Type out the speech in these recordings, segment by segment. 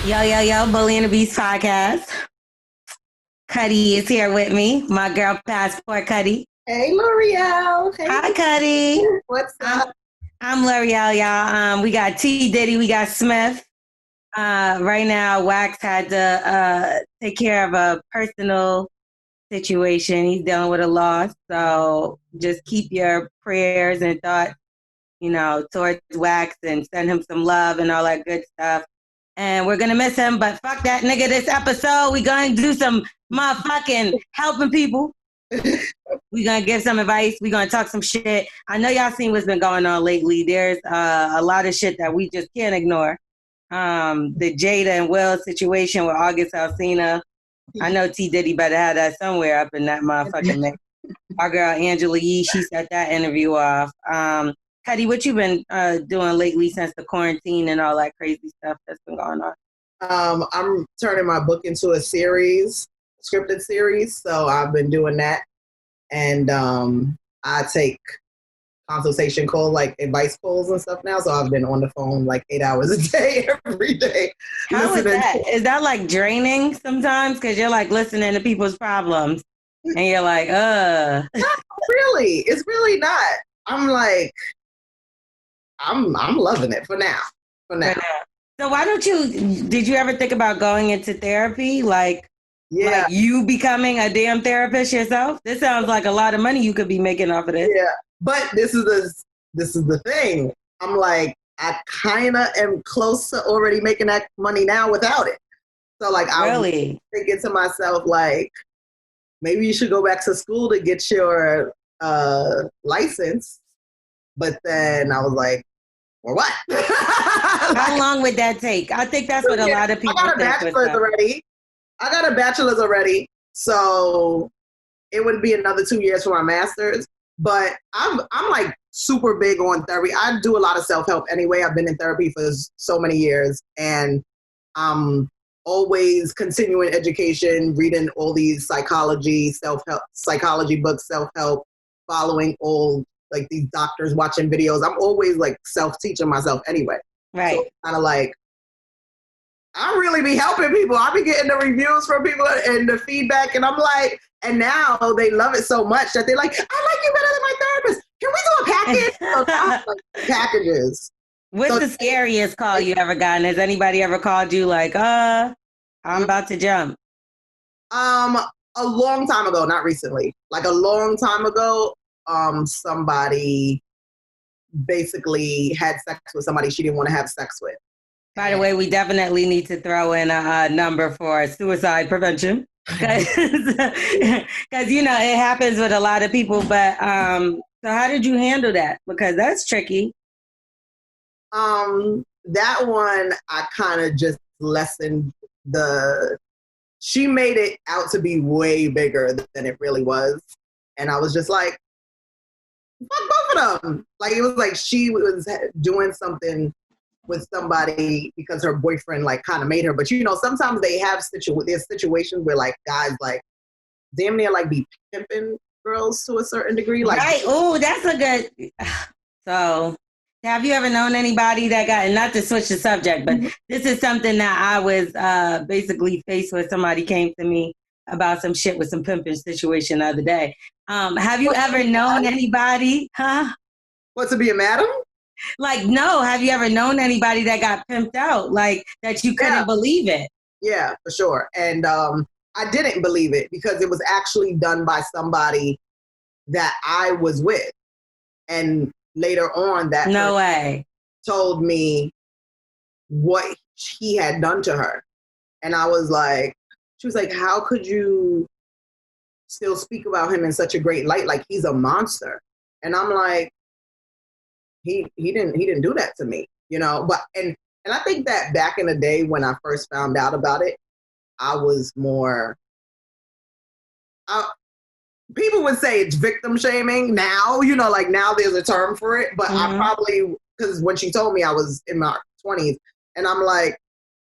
Yo, yo, yo, Bully and the Beast podcast. Cutty is here with me, my girl Passport Cutty. Hey, L'Oreal. Hey, Hi, Cutty. what's up? I'm L'Oreal, y'all. We got T. Diddy, we got Smith. Right now, Wax had to take care of a personal situation. He's dealing with a loss. So just keep your prayers and thoughts, towards Wax and send him some love and all that good stuff. And we're going to miss him, but fuck that nigga this episode. We're going to do some motherfucking helping people. We're going to give some advice. We're going to talk some shit. I know y'all seen what's been going on lately. There's a lot of shit that we just can't ignore. The Jada and Will situation with August Alsina. I know T. Diddy better have that somewhere up in that motherfucking mix. Our girl Angela Yee, she set that interview off. Cutty, what you been doing lately since the quarantine and all that crazy stuff that's been going on? I'm turning my book into a series, scripted series. So I've been doing that. And I take consultation calls, like advice calls and stuff now. So I've been on the phone like 8 hours a day, every day. How is that? Is that like draining sometimes? Because you're like listening to people's problems and you're like, Not really. It's really not. I'm like, I'm loving it for now. So why don't did you ever think about going into therapy? Like you becoming a damn therapist yourself? This sounds like a lot of money you could be making off of this. Yeah. But this is the thing. I'm like, I kind of am close to already making that money now without it. So like, I'm thinking to myself, like, maybe you should go back to school to get your license. But then I was like, or what? How long would that take? I think that's what a lot of people think. I got a bachelor's already. So it would be another 2 years for my master's. But I'm like super big on therapy. I do a lot of self-help anyway. I've been in therapy for so many years. And I'm always continuing education, reading all these psychology books, self-help, following all like these doctors, watching videos. I'm always like self-teaching myself anyway. Right. So kind of like, I really be helping people. I be getting the reviews from people and the feedback, and I'm like, and now they love it so much that they're like, I like you better than my therapist. Can we do a package? So like packages. What's the scariest call you ever gotten? Has anybody ever called you like, I'm about to jump? A long time ago, not recently. Like a long time ago, somebody basically had sex with somebody she didn't want to have sex with. By the way, we definitely need to throw in a number for suicide prevention because it happens with a lot of people. But so how did you handle that? Because that's tricky. That one, I kind of just lessened she made it out to be way bigger than it really was. And I was just like, fuck both of them. Like, it was like she was doing something with somebody because her boyfriend like kind of made her. But sometimes they have there's situations where like guys like damn near like be pimping girls to a certain degree. Like, right. Oh, that's a good. So have you ever known anybody that got, not to switch the subject, but this is something that I was basically faced with. Somebody came to me about some shit with some pimping situation the other day. Have you ever known anybody? Huh? What, to be a madam? Like, no. Have you ever known anybody that got pimped out? Like, that you couldn't believe it? Yeah, for sure. And I didn't believe it because it was actually done by somebody that I was with. And later on, that no way told me what he had done to her. And I was like, she was like, how could you still speak about him in such a great light? Like, he's a monster. And I'm like, he didn't do that to me, but and I think that back in the day when I first found out about it, I was more people would say it's victim shaming now, like now there's a term for it, but I probably, because when she told me, I was in my 20s, and I'm like,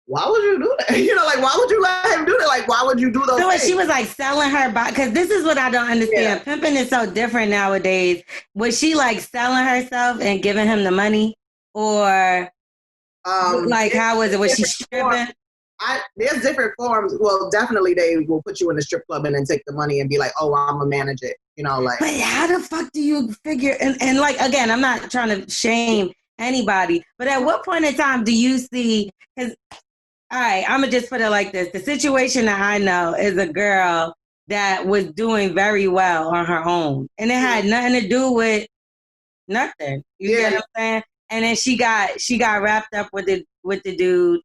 why would you do that? Like, why would you let him do that? Like, why would you do those things? She was like selling her body, because this is what I don't understand. Yeah. Pimping is so different nowadays. Was she like selling herself and giving him the money, or like how was it? Was she stripping? there's different forms. Well, definitely they will put you in the strip club and then take the money and be like, oh, I'm gonna manage it. Like. But how the fuck do you figure? And like again, I'm not trying to shame anybody, but at what point in time do you see? Because all right, I'm gonna just put it like this: the situation that I know is a girl that was doing very well on her own, and it had nothing to do with nothing. You get what I'm saying? And then she got wrapped up with the dude.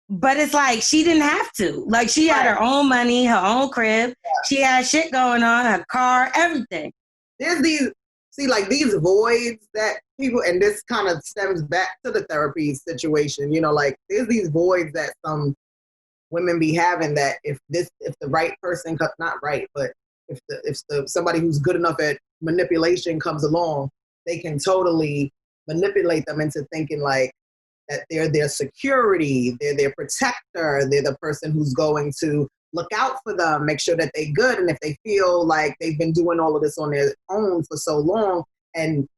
But it's like she didn't have to. Like she had her own money, her own crib. Yeah. She had shit going on, her car, everything. There's these voids that people, and this kind of stems back to the therapy situation. Like there's these voids that some women be having that if the right person, not right, but if somebody who's good enough at manipulation comes along, they can totally manipulate them into thinking like that they're their security, they're their protector, they're the person who's going to look out for them, make sure that they're good. And if they feel like they've been doing all of this on their own for so long and,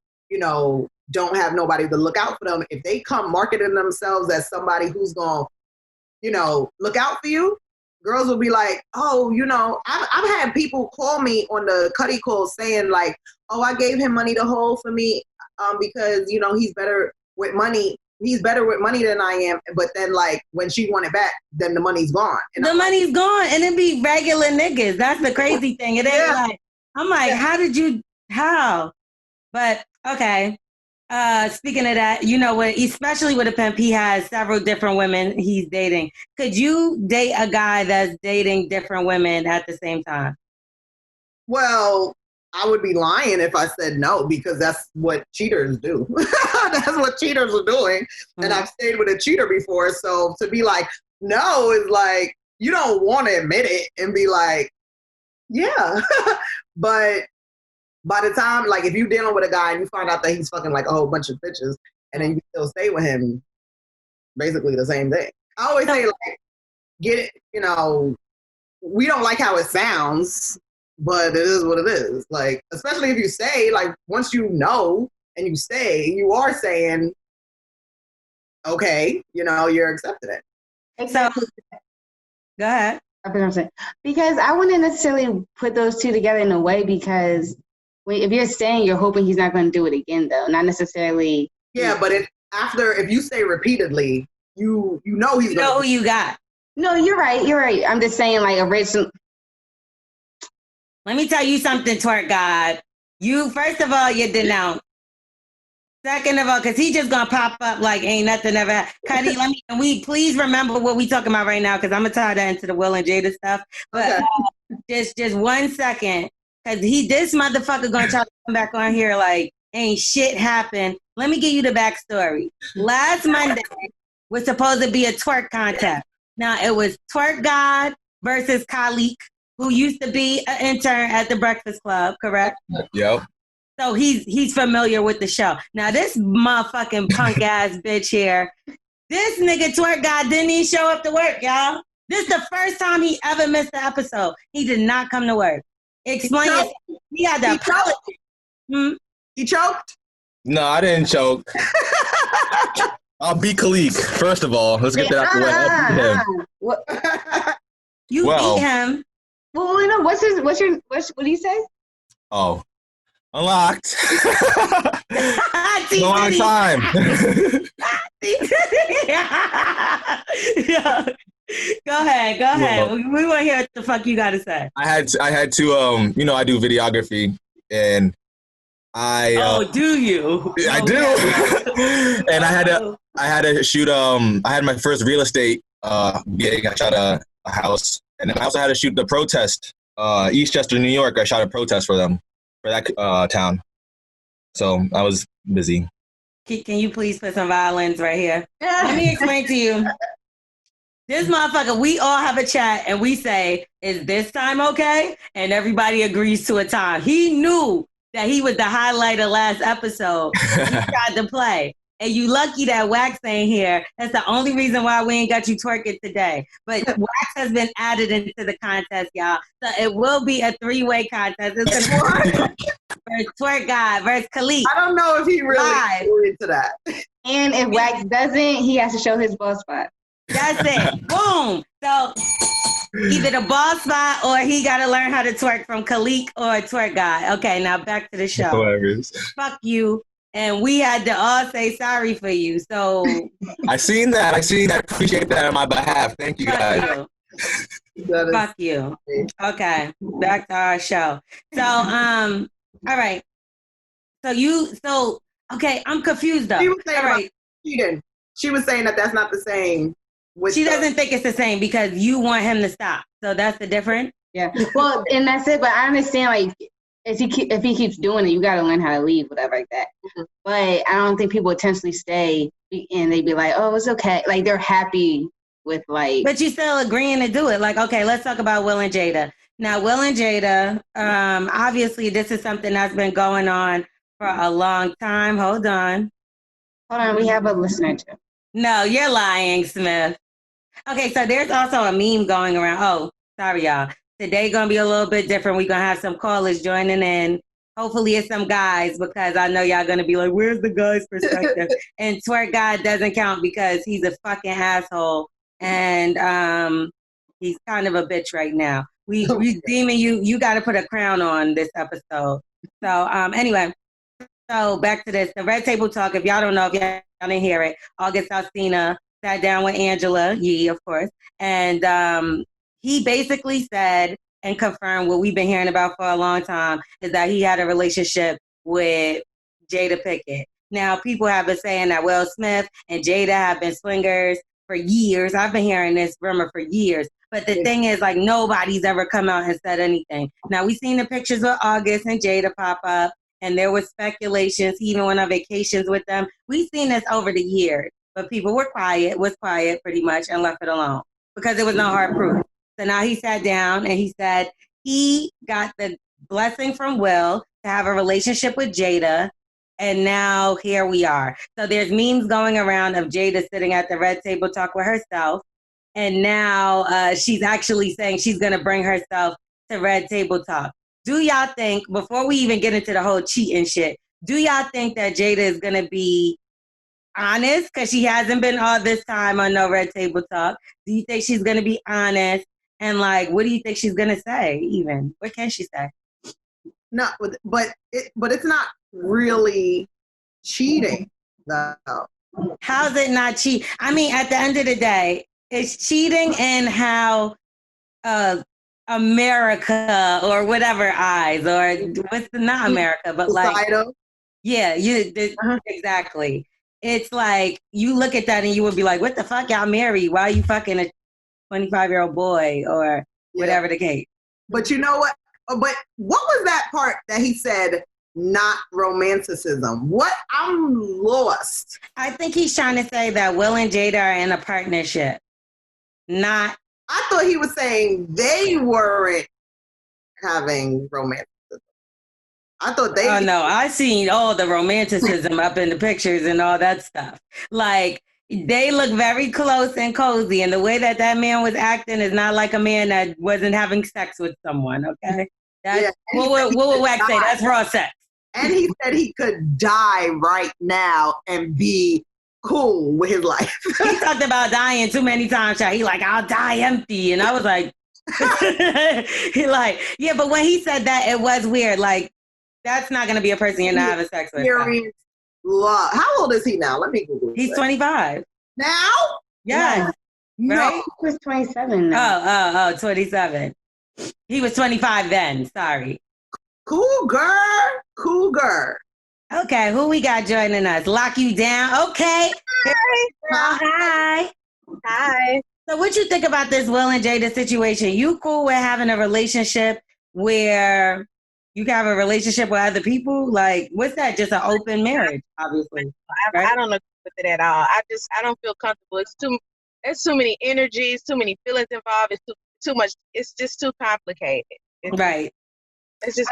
don't have nobody to look out for them, if they come marketing themselves as somebody who's going to, look out for you, girls will be like, oh, I've had people call me on the Cutty call saying like, oh, I gave him money to hold for me because, he's better with money. He's better with money than I am. But then, like, when she want it back, then the money's gone. And money's gone. And it be regular niggas. That's the crazy thing. It ain't like, I'm like, how? But, okay. Speaking of that, especially with a pimp, he has several different women he's dating. Could you date a guy that's dating different women at the same time? Well, I would be lying if I said no, because that's what cheaters do. That's what cheaters are doing. Mm-hmm. And I've stayed with a cheater before. So to be like, no, is like, you don't want to admit it and be like, yeah. But by the time, like, if you're dealing with a guy and you find out that he's fucking like a whole bunch of bitches and then you still stay with him, basically the same thing. I always say, like, get it, we don't like how it sounds, but it is what it is. Like, especially if you say, like, once you know and you stay, you are saying, okay, you're accepting it. Exactly. Go ahead. Because I wouldn't necessarily put those two together in a way, because if you're saying you're hoping he's not going to do it again, though, not necessarily. Yeah, but if you say repeatedly, you know he's who you got. No, you're right. I'm just saying, like, original. Let me tell you something, twerk God. You, first of all, you denounce. Second of all, because he just gonna pop up like ain't nothing ever happened. Cutty, can we please remember what we talking about right now? Because I'm gonna tie that into the Will and Jada stuff. But just 1 second, because this motherfucker gonna try to come back on here like ain't shit happened. Let me give you the backstory. Last Monday was supposed to be a twerk contest. Now it was Twerk God versus Khalik, who used to be an intern at the Breakfast Club, correct? Yep. So he's familiar with the show. Now this motherfucking punk ass bitch here, this nigga Twerk God didn't even show up to work, y'all. This is the first time he ever missed the episode. He did not come to work. Explain it. He had the apology. He choked? No, I didn't choke. I'll beat Khalik, first of all. Let's get that out the way. You beat him. Well, what do you say? Oh. Unlocked. Long time. Yeah. Go ahead. Well, we want to hear what the fuck you got to say. I had to, I do videography, and do you? I do. And I had to shoot. I had my first real estate gig. I shot a house, and then I also had to shoot the protest. Eastchester, New York. I shot a protest for them. For that town. So I was busy. Can you please put some violins right here? Let me explain to you. This motherfucker, we all have a chat and we say, is this time okay? And everybody agrees to a time. He knew that he was the highlight of last episode. He tried to play. And you lucky that Wax ain't here. That's the only reason why we ain't got you twerking today. But Wax has been added into the contest, y'all. So it will be a 3-way contest. It's versus Twerk God versus Khalik. I don't know if he really into that. And if Wax doesn't, he has to show his ball spot. That's it. Boom. So either the ball spot or he got to learn how to twerk from Khalik or a twerk guy. Okay, now back to the show. Hilarious. Fuck you. And we had to all say sorry for you. So I seen that. Appreciate that on my behalf. Thank you, guys. Fuck you. Okay, back to our show. So, all right. So okay, I'm confused though. She was saying all right. cheating. She was saying that that's not the same. She doesn't think it's the same because you want him to stop. So that's the difference. Yeah. Well, and that's it. But I understand, like, if he keeps doing it, you got to learn how to leave, whatever like that. Mm-hmm. But I don't think people intentionally stay and they be like, oh, it's okay. Like, they're happy with, like. But you still agreeing to do it. Like, okay, let's talk about Will and Jada. Now, Will and Jada, obviously, this is something that's been going on for a long time. Hold on. We have a listener too. No, you're lying, Smith. Okay, so there's also a meme going around. Oh, sorry, y'all. Today going to be a little bit different. We're going to have some callers joining in. Hopefully it's some guys because I know y'all going to be like, where's the guy's perspective? And Twerk God doesn't count because he's a fucking asshole. And he's kind of a bitch right now. We Demon, you got to put a crown on this episode. So anyway, so back to this. The Red Table Talk, if y'all don't know, if y'all didn't hear it, August Alsina sat down with Angela Yee, of course, and he basically said and confirmed what we've been hearing about for a long time is that he had a relationship with Jada Pinkett. Now, people have been saying that Will Smith and Jada have been swingers for years. I've been hearing this rumor for years. But the thing is, like, nobody's ever come out and said anything. Now, we've seen the pictures of August and Jada pop up, and there was speculations. He even went on vacations with them. We've seen this over the years. But people was quiet pretty much, and left it alone because there was no hard proof. So now he sat down and he said he got the blessing from Will to have a relationship with Jada, and now here we are. So there's memes going around of Jada sitting at the Red Table Talk with herself, and now she's actually saying she's going to bring herself to Red Table Talk. Do y'all think, before we even get into the whole cheating shit, do y'all think that Jada is going to be honest, because she hasn't been all this time on No Red Table Talk? Do you think she's going to be honest? And, like, what do you think she's going to say, even? What can she say? No, but it's not really cheating, though. How's it not cheat? I mean, at the end of the day, it's cheating in how America or whatever eyes, or what's the, not America, but Societal. like, yeah, exactly. It's like, you look at that and you would be like, what the fuck, y'all married? Why are you fucking a 25-year-old boy or whatever the case? But you know what? But what was that part that he said, not romanticism? What? I'm lost. I think he's trying to say that Will and Jada are in a partnership. Not. I thought he was saying they weren't having romanticism. I thought they. Oh no, I seen all the romanticism up in the pictures and all that stuff. Like, they look very close and cozy, and the way that man was acting is not like a man that wasn't having sex with someone. Okay, that's what would Wax say? That's raw sex. And he said he could die right now and be cool with his life. He talked about dying too many times. He like, I'll die empty, and I was like, he like, yeah. But when he said that, it was weird. Like, that's not going to be a person you're not having sex with. Love. How old is he now? Let me Google. He's 25 now. Yes, no. Right? He was 27 now. Oh, 27. He was 25 then. Sorry. Cool girl. Okay, who we got joining us? Lock you down. Okay. Hi. So what you think about this Will and Jada situation? You cool with having a relationship where you can have a relationship with other people? Like, what's that? Just an open marriage, obviously. Right? I don't agree with it at all. I don't feel comfortable. There's too many energies, too many feelings involved. It's too much. It's just too complicated. Right. It's just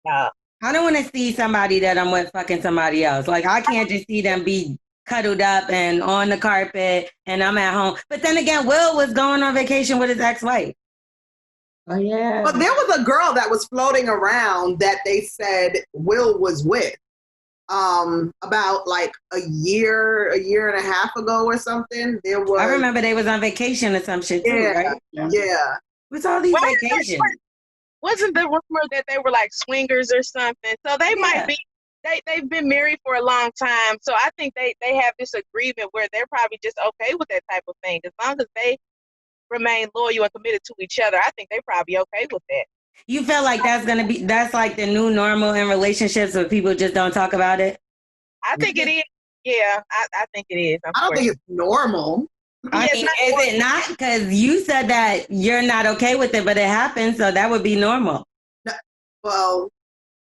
not. I don't want to see somebody that I'm with fucking somebody else. Like, I can't just see them be cuddled up and on the carpet and I'm at home. But then again, Will was going on vacation with his ex-wife. Oh, yeah. But there was a girl that was floating around that they said Will was with. about like a year and a half ago or something. There was. I remember they was on vacation or some shit too, right? Yeah. What's all these Well, vacations? Wasn't the rumor that they were like swingers or something? So they might be. They've been married for a long time, so I think they have this agreement where they're probably just okay with that type of thing. As long as they remain loyal and committed to each other, I think they're probably okay with that. You feel like that's like the new normal in relationships where people just don't talk about it? I think it is. Yeah, I think it is. I don't think it's normal. I mean, is it not? Because you said that you're not okay with it, but it happens, so that would be normal. Well,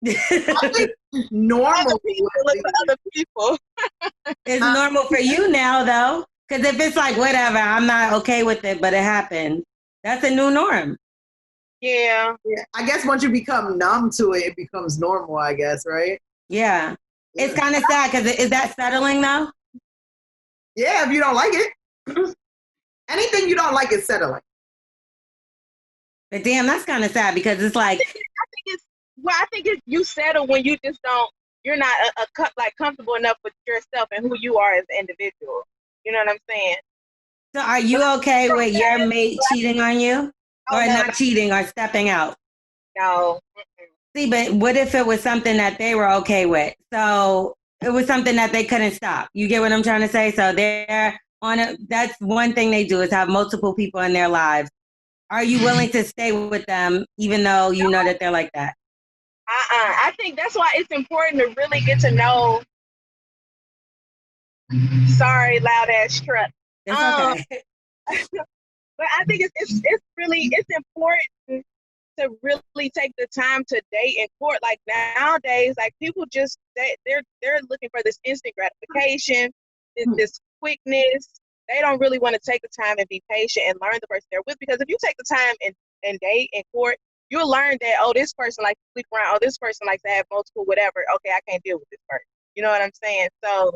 I think normal. Other people. It's normal for you now, though. Because if it's like, whatever, I'm not okay with it, but it happened, that's a new norm. Yeah. I guess once you become numb to it, it becomes normal, I guess, right? Yeah. It's kind of sad because is that settling though? Yeah, if you don't like it. Anything you don't like is settling. But damn, that's kind of sad because it's like. I think you settle when you just don't, you're not like comfortable enough with yourself and who you are as an individual. You know what I'm saying? So are you okay with your mate cheating on you? Or not cheating or stepping out? No. See, but what if it was something that they were okay with? So it was something that they couldn't stop. You get what I'm trying to say? So they're on it. That's one thing they do is have multiple people in their lives. Are you willing to stay with them even though you know that they're like that? I think that's why it's important to really get to know. Sorry, loud ass truck. It's okay. But I think it's important to really take the time to date and court. Like nowadays, like people just they're looking for this instant gratification, this quickness. They don't really want to take the time and be patient and learn the person they're with. Because if you take the time and date and court, you'll learn that, oh, this person likes to sleep around. Oh, this person likes to have multiple whatever. Okay, I can't deal with this person. You know what I'm saying? So,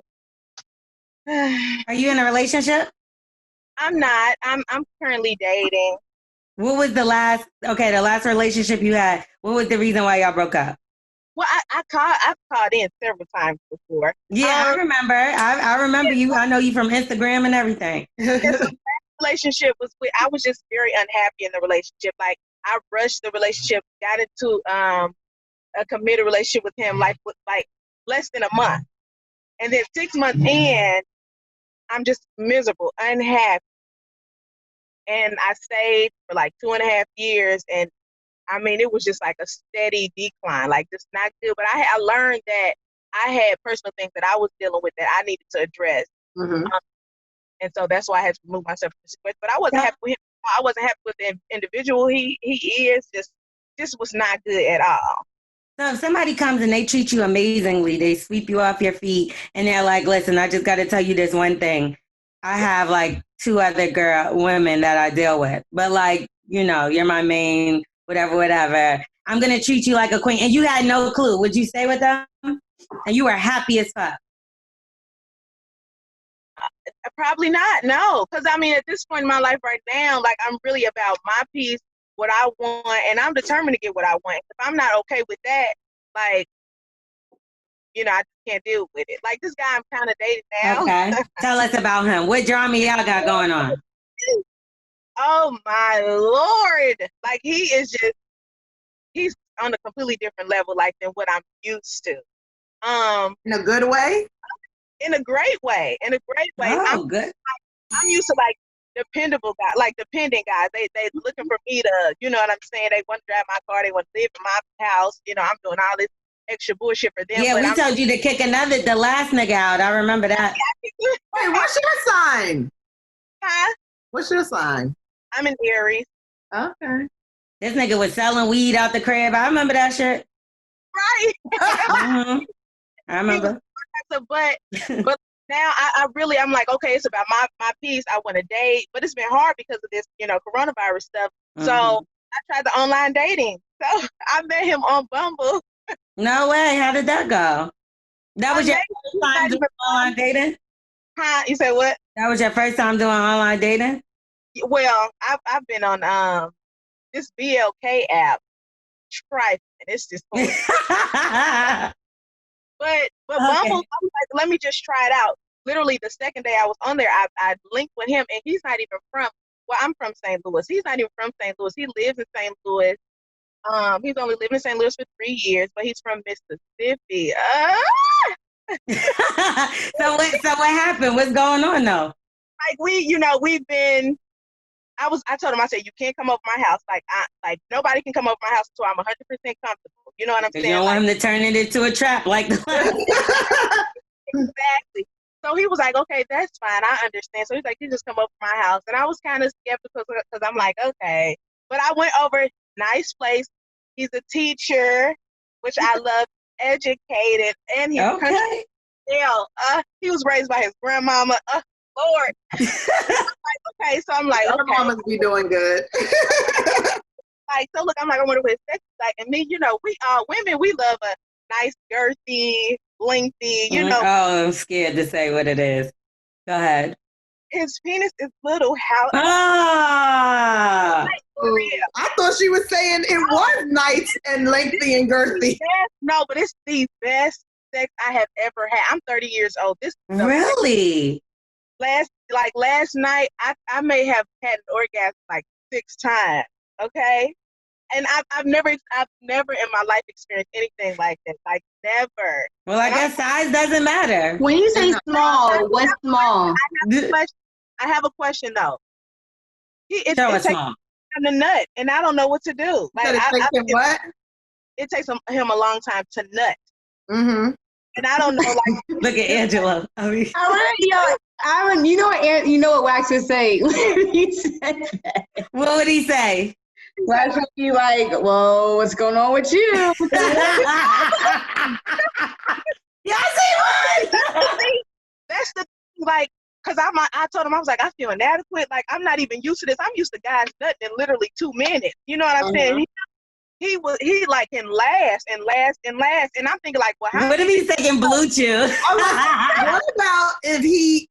are you in a relationship? I'm not. I'm currently dating. What was the last relationship you had? What was the reason why y'all broke up? Well, I've called in several times before. Yeah, I remember. I remember you. I know you from Instagram and everything. The relationship I was just very unhappy in the relationship. Like I rushed the relationship, got into a committed relationship with him like less than a month. And then 6 months in, I'm just miserable, unhappy. And I stayed for like 2.5 years. And I mean, it was just like a steady decline, like just not good. But I learned that I had personal things that I was dealing with that I needed to address. Mm-hmm. And so that's why I had to remove myself from the situation. But I wasn't happy with him. I wasn't happy with the individual he is. Just was not good at all. So if somebody comes and they treat you amazingly, they sweep you off your feet and they're like, listen, I just got to tell you this one thing. I have like 2 other women that I deal with, but like, you know, you're my main, whatever. I'm going to treat you like a queen. And you had no clue. Would you stay with them? And you were happy as fuck. Probably not, no. Because, I mean, at this point in my life right now, like, I'm really about my peace, what I want, and I'm determined to get what I want. If I'm not okay with that, like, you know, I just can't deal with it. Like, this guy I'm kind of dating now. Okay. Tell us about him. What drama y'all got going on? Oh, my Lord. Like, he's on a completely different level, like, than what I'm used to. In a good way? In a great way. Oh, good. I'm used to like dependable guys, like dependent guys. They looking for me to, you know what I'm saying? They want to drive my car. They want to live in my house. You know, I'm doing all this extra bullshit for them. Yeah, we told you to kick the last nigga out. I remember that. Wait, what's your sign? Huh? What's your sign? I'm in Aries. Okay. This nigga was selling weed out the crib. I remember that shit. Right. Mm-hmm. I remember. But now I'm like, okay, it's about my peace. I want to date, but it's been hard because of this, you know, coronavirus stuff. Mm-hmm. So I tried the online dating. So I met him on Bumble. No way. How did that go? That was your first time doing online dating? Huh? You said what? That was your first time doing online dating? Well, I've been on this BLK app, Stripe, and it's just But Okay. Bumble, I was like, let me just try it out. Literally the second day I was on there, I linked with him, and he's not even from. Well, I'm from St. Louis. He's not even from St. Louis. He lives in St. Louis. He's only lived in St. Louis for 3 years, but he's from Mississippi. So what happened? What's going on though? Like we've been. I told him, I said, you can't come over my house. Like nobody can come over my house until I'm 100% comfortable. You know what I'm saying? You don't want him to turn it into a trap like Exactly. So he was like, okay, that's fine. I understand. So he's like, you just come over to my house. And I was kind of skeptical because I'm like, okay. But I went over, nice place. He's a teacher, which I love, educated, and he's country. Okay. He was raised by his grandmama. Lord. Okay, so I'm like, Your okay. mama's be doing good. Like, so look, I'm like, I wonder what his sex is like. And me, we women, we love a nice, girthy, lengthy, Oh, I'm scared to say what it is. Go ahead. His penis is little. How? Ah. Like, for real. I thought she was saying it was nice and lengthy and girthy. No, but it's the best sex I have ever had. I'm 30 years old. This is Really? last night, I may have had an orgasm like 6 times. Okay, and I've never in my life experienced anything like that. Like never. Well, I guess size doesn't matter. When you say small, what's small? I have a question though. It Show us takes small. him to nut, and I don't know what to do. Like What? it takes him a long time to nut, Mm-hmm. and I don't know. Like, Look at Angela. I mean, You know what Wax would say when he said that. what would he say? Wax would be like, "Well, what's going on with you?" Yes, he would. that's the thing, like, cause I told him, I was like, I feel inadequate. Like, I'm not even used to this. I'm used to guys nutting in literally 2 minutes. You know what I'm saying? He like can last and last and last, and I'm thinking like, well, how? What if he's taking blue chew? What about if he?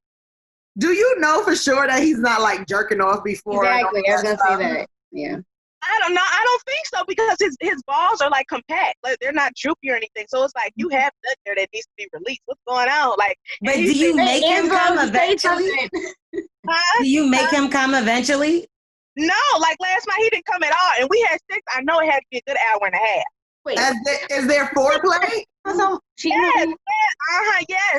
Do you know for sure that he's not like jerking off before? Exactly. I was gonna say that. Yeah. I don't know. I don't think so because his balls are like compact. Like they're not droopy or anything. So it's like you have nut there that needs to be released. What's going on? Like, But do you make him come eventually? huh? Do you make him come eventually? No, like last night he didn't come at all, and we had sex. I know it had to be a good hour and a half. Wait. Is there foreplay? Yes.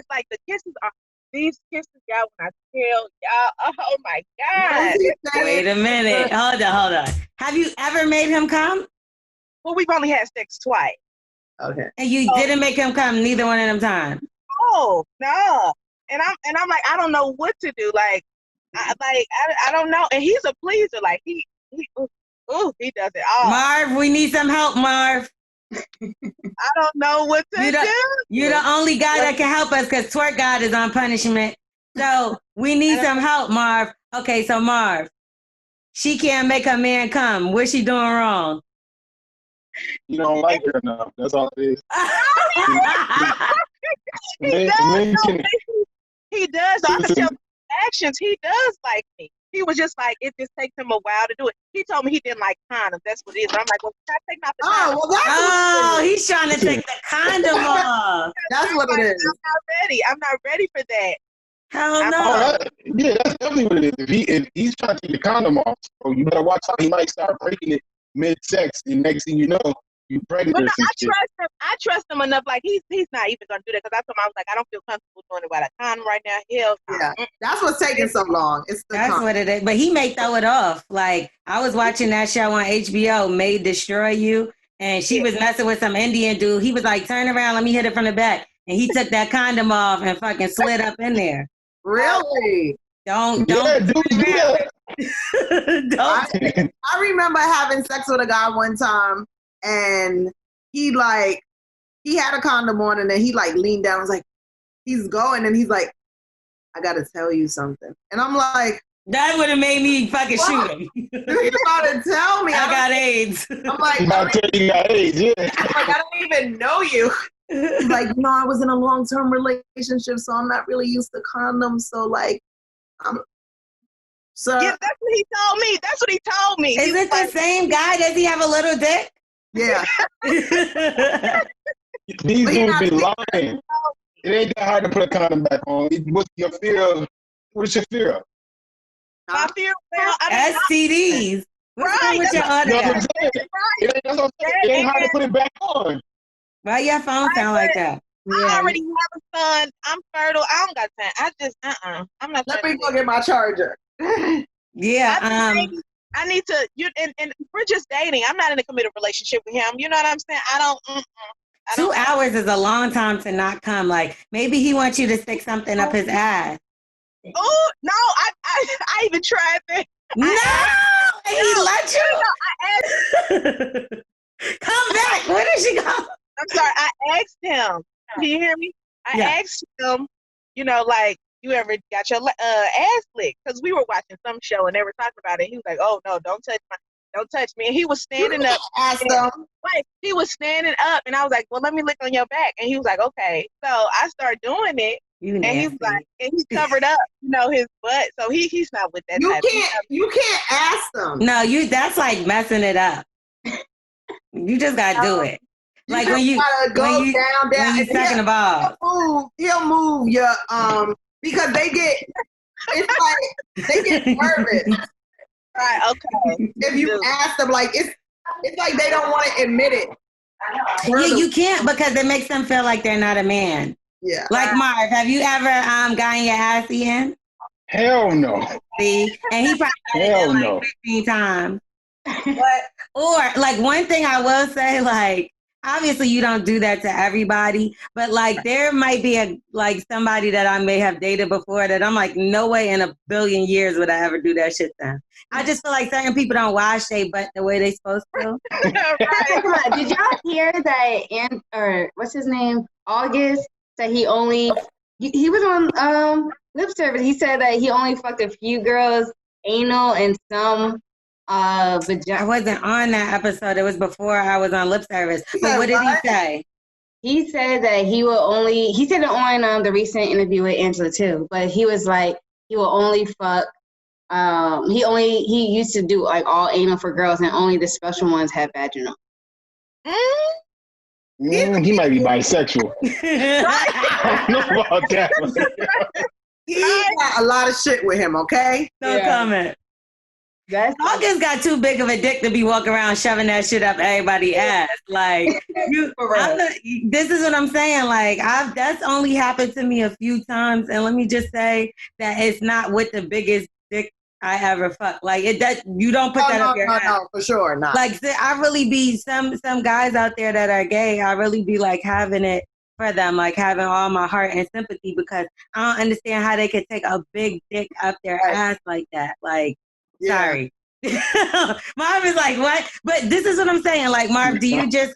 Like the kisses are. These kisses, y'all, when I tell y'all, oh my God. Wait a minute. Hold on. Have you ever made him come? Well, we've only had sex twice. Okay. And you didn't make him come neither one of them times? Oh, no. And I'm like, I don't know what to do. Like, I don't know. And he's a pleaser. Like, he does it all. Marv, we need some help, Marv. I don't know what to do. You're the only guy that can help us because Twerk God is on punishment. So we need some help, Marv. Okay, so Marv, she can't make her man come. What's she doing wrong? You don't like her enough. That's all it is. He does. I can tell actions. He does like me. He was just like, it just takes him a while to do it. He told me he didn't like condoms. That's what it is. I'm like, well, try taking off the condom. He's trying to take the condom off. That's what it is. I'm not ready for that. Hell no. Yeah, that's definitely what it is. If he's trying to take the condom off, so you better watch out. He might start breaking it mid-sex, and next thing you know, you pregnant. But no, I trust him enough. Like he's not even gonna do that because I told him I was like, I don't feel comfortable doing it without a condom right now. Hell, yeah, that's what's taking so long. That's what it is. But he may throw it off. Like I was watching that show on HBO, May Destroy You, and she was messing with some Indian dude. He was like, "Turn around, let me hit it from the back," and he took that condom off and fucking slid up in there. Really? Don't. I remember having sex with a guy one time, and he had a condom on, and then he like leaned down and was like, he's going, and he's like, I gotta tell you something. And I'm like, that would have made me fucking shoot him. You about to tell me I got AIDS. I'm like, you got AIDS, yeah. I'm like, I don't even know you. He's like, I was in a long-term relationship, so I'm not really used to condoms. So like, yeah, that's what he told me. Is it the same guy? Does he have a little dick? Yeah. These But he dudes not be big. lying. It ain't that hard to put a condom back on. What's your fear of? What's your fear of? My fear, well, I mean, STDs. What's wrong Right, with your You know what I'm audio? saying? That's what I'm saying. It ain't hard to put it back on. Why your phone sound like that? I already have a son. I'm fertile. I don't got time. I just, I'm not. Let me go get my charger. Yeah. I need to. And we're just dating. I'm not in a committed relationship with him. You know what I'm saying? I don't. 2 hours is a long time to not come. Like maybe he wants you to stick something up his ass. Oh no! I even tried that. No, and he let you. Come back. Where did she go? I'm sorry. I asked him. Can you hear me? I asked him. You know, like, you ever got your ass licked? Because we were watching some show and they were talking about it. He was like, "Oh no, don't touch me." And he was standing up. Right, he was standing up, and I was like, "Well, let me lick on your back." And he was like, "Okay." So I started doing it, and he was like, and he covered up, his butt. So he's not with that. You can't ask them. No, that's like messing it up. You just gotta do it. Like when you go down. When you sucking the ball. He'll move your because they get nervous. Right. Okay. If you ask them, like it's like they don't want to admit it. Yeah, you can't because it makes them feel like they're not a man. Yeah. Like Marv, have you ever gotten your ass eaten? Hell no. See, and he probably Hell no. 15 times. Or like one thing I will say, like obviously you don't do that to everybody, but like there might be somebody that I may have dated before that I'm like, no way in a billion years would I ever do that shit to them. I just feel like certain people don't wash their butt the way they supposed to. Right. Did y'all hear that? Or what's his name? August said he only he was on lip service. He said that he only fucked a few girls anal and some vagina. I wasn't on that episode. It was before I was on lip service. But what did he say? He said that he said it on the recent interview with Angela too, but he was like, he will only fuck, he used to do like all anal for girls and only the special ones have vaginal. He might be bisexual. I don't know about that. He got a lot of shit with him, okay? No comment. August got too big of a dick to be walking around shoving that shit up everybody's ass. Like, this is what I'm saying. Like, that's only happened to me a few times, and let me just say that it's not with the biggest dick I ever fucked. Like, you don't put that up your ass. No, for sure not. Like, I really be some guys out there that are gay. I really be like having it for them, like having all my heart and sympathy because I don't understand how they could take a big dick up their ass like that. Like. Yeah. Sorry. Marv is like, what? But this is what I'm saying. Like, Marv,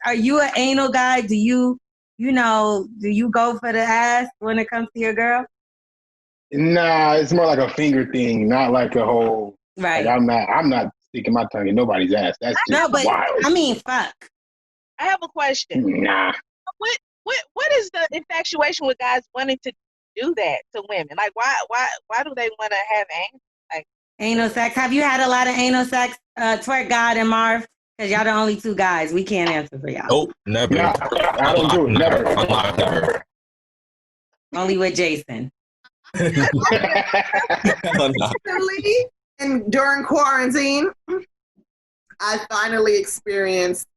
are you an anal guy? Do you go for the ass when it comes to your girl? Nah, it's more like a finger thing, not like a whole. Right. Like I'm not sticking my tongue in nobody's ass. That's just wild. I mean, fuck. I have a question. Nah. What is the infatuation with guys wanting to do that to women? Like, why do they want to have anal? Anal sex. Have you had a lot of anal sex, Twerk God and Marv? Because y'all the only two guys. We can't answer for y'all. Nope, never. Nah, I don't do it. Never. Only with Jason. And during quarantine, I finally experienced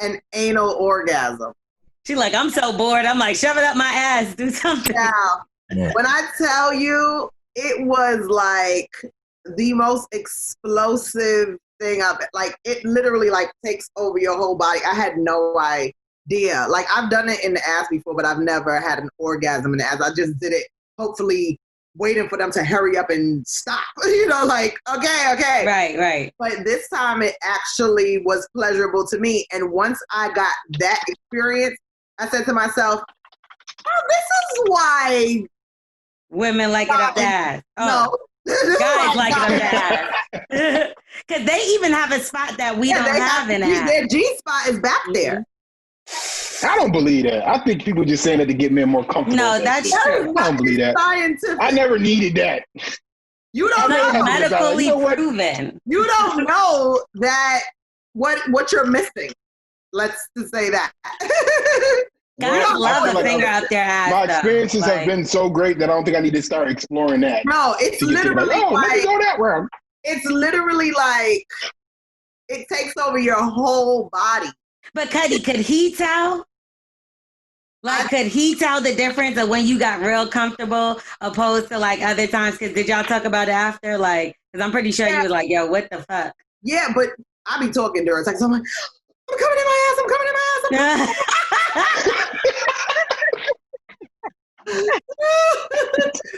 an anal orgasm. She's like, I'm so bored. I'm like, shove it up my ass. Do something. Now, when I tell you, it was like the most explosive thing it literally like takes over your whole body. I had no idea. Like I've done it in the ass before, but I've never had an orgasm in the ass. I just did it, hopefully waiting for them to hurry up and stop. Like, okay. Right. But this time it actually was pleasurable to me. And once I got that experience, I said to myself, oh, this is why women like it up the ass. Oh. No. Guys like it up the ass. Because they even have a spot that we don't have in ass. Their G-spot is back there. I don't believe that. I think people just saying that to get men more comfortable. No, that's true. I don't believe that. Scientific. I never needed that. You don't know. Medically proven. You don't know that what you're missing. Let's just say that. Guys Well, I love feel a like finger up their ass. my though. experiences have Like, been so great that I don't think I need to start exploring that. No, it's To get to literally like, oh, let me like go that route. it's literally like it takes over your whole body. But Cuddy, could he tell? Like, could he tell the difference of when you got real comfortable opposed to like other times? Because did y'all talk about it after? Like, because I'm pretty sure you was like, yo, what the fuck? Yeah, but I be talking during sex. I'm like, I'm coming in my ass. I'm coming in my ass. I'm coming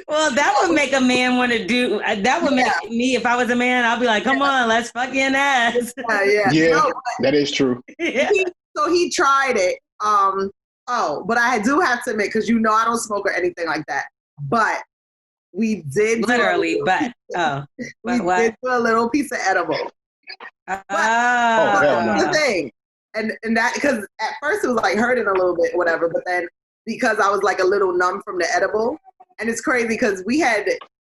Well, that would make a man want to do. That would make me, if I was a man, I'd be like, come on, let's fuck in ass. Yeah. No, that is true. So he tried it. But I do have to admit, because I don't smoke or anything like that. But we did literally, did do a little piece of edible. Hell no. The thing, and that because at first it was like hurting a little bit, whatever. But then because I was like a little numb from the edible, and it's crazy because we had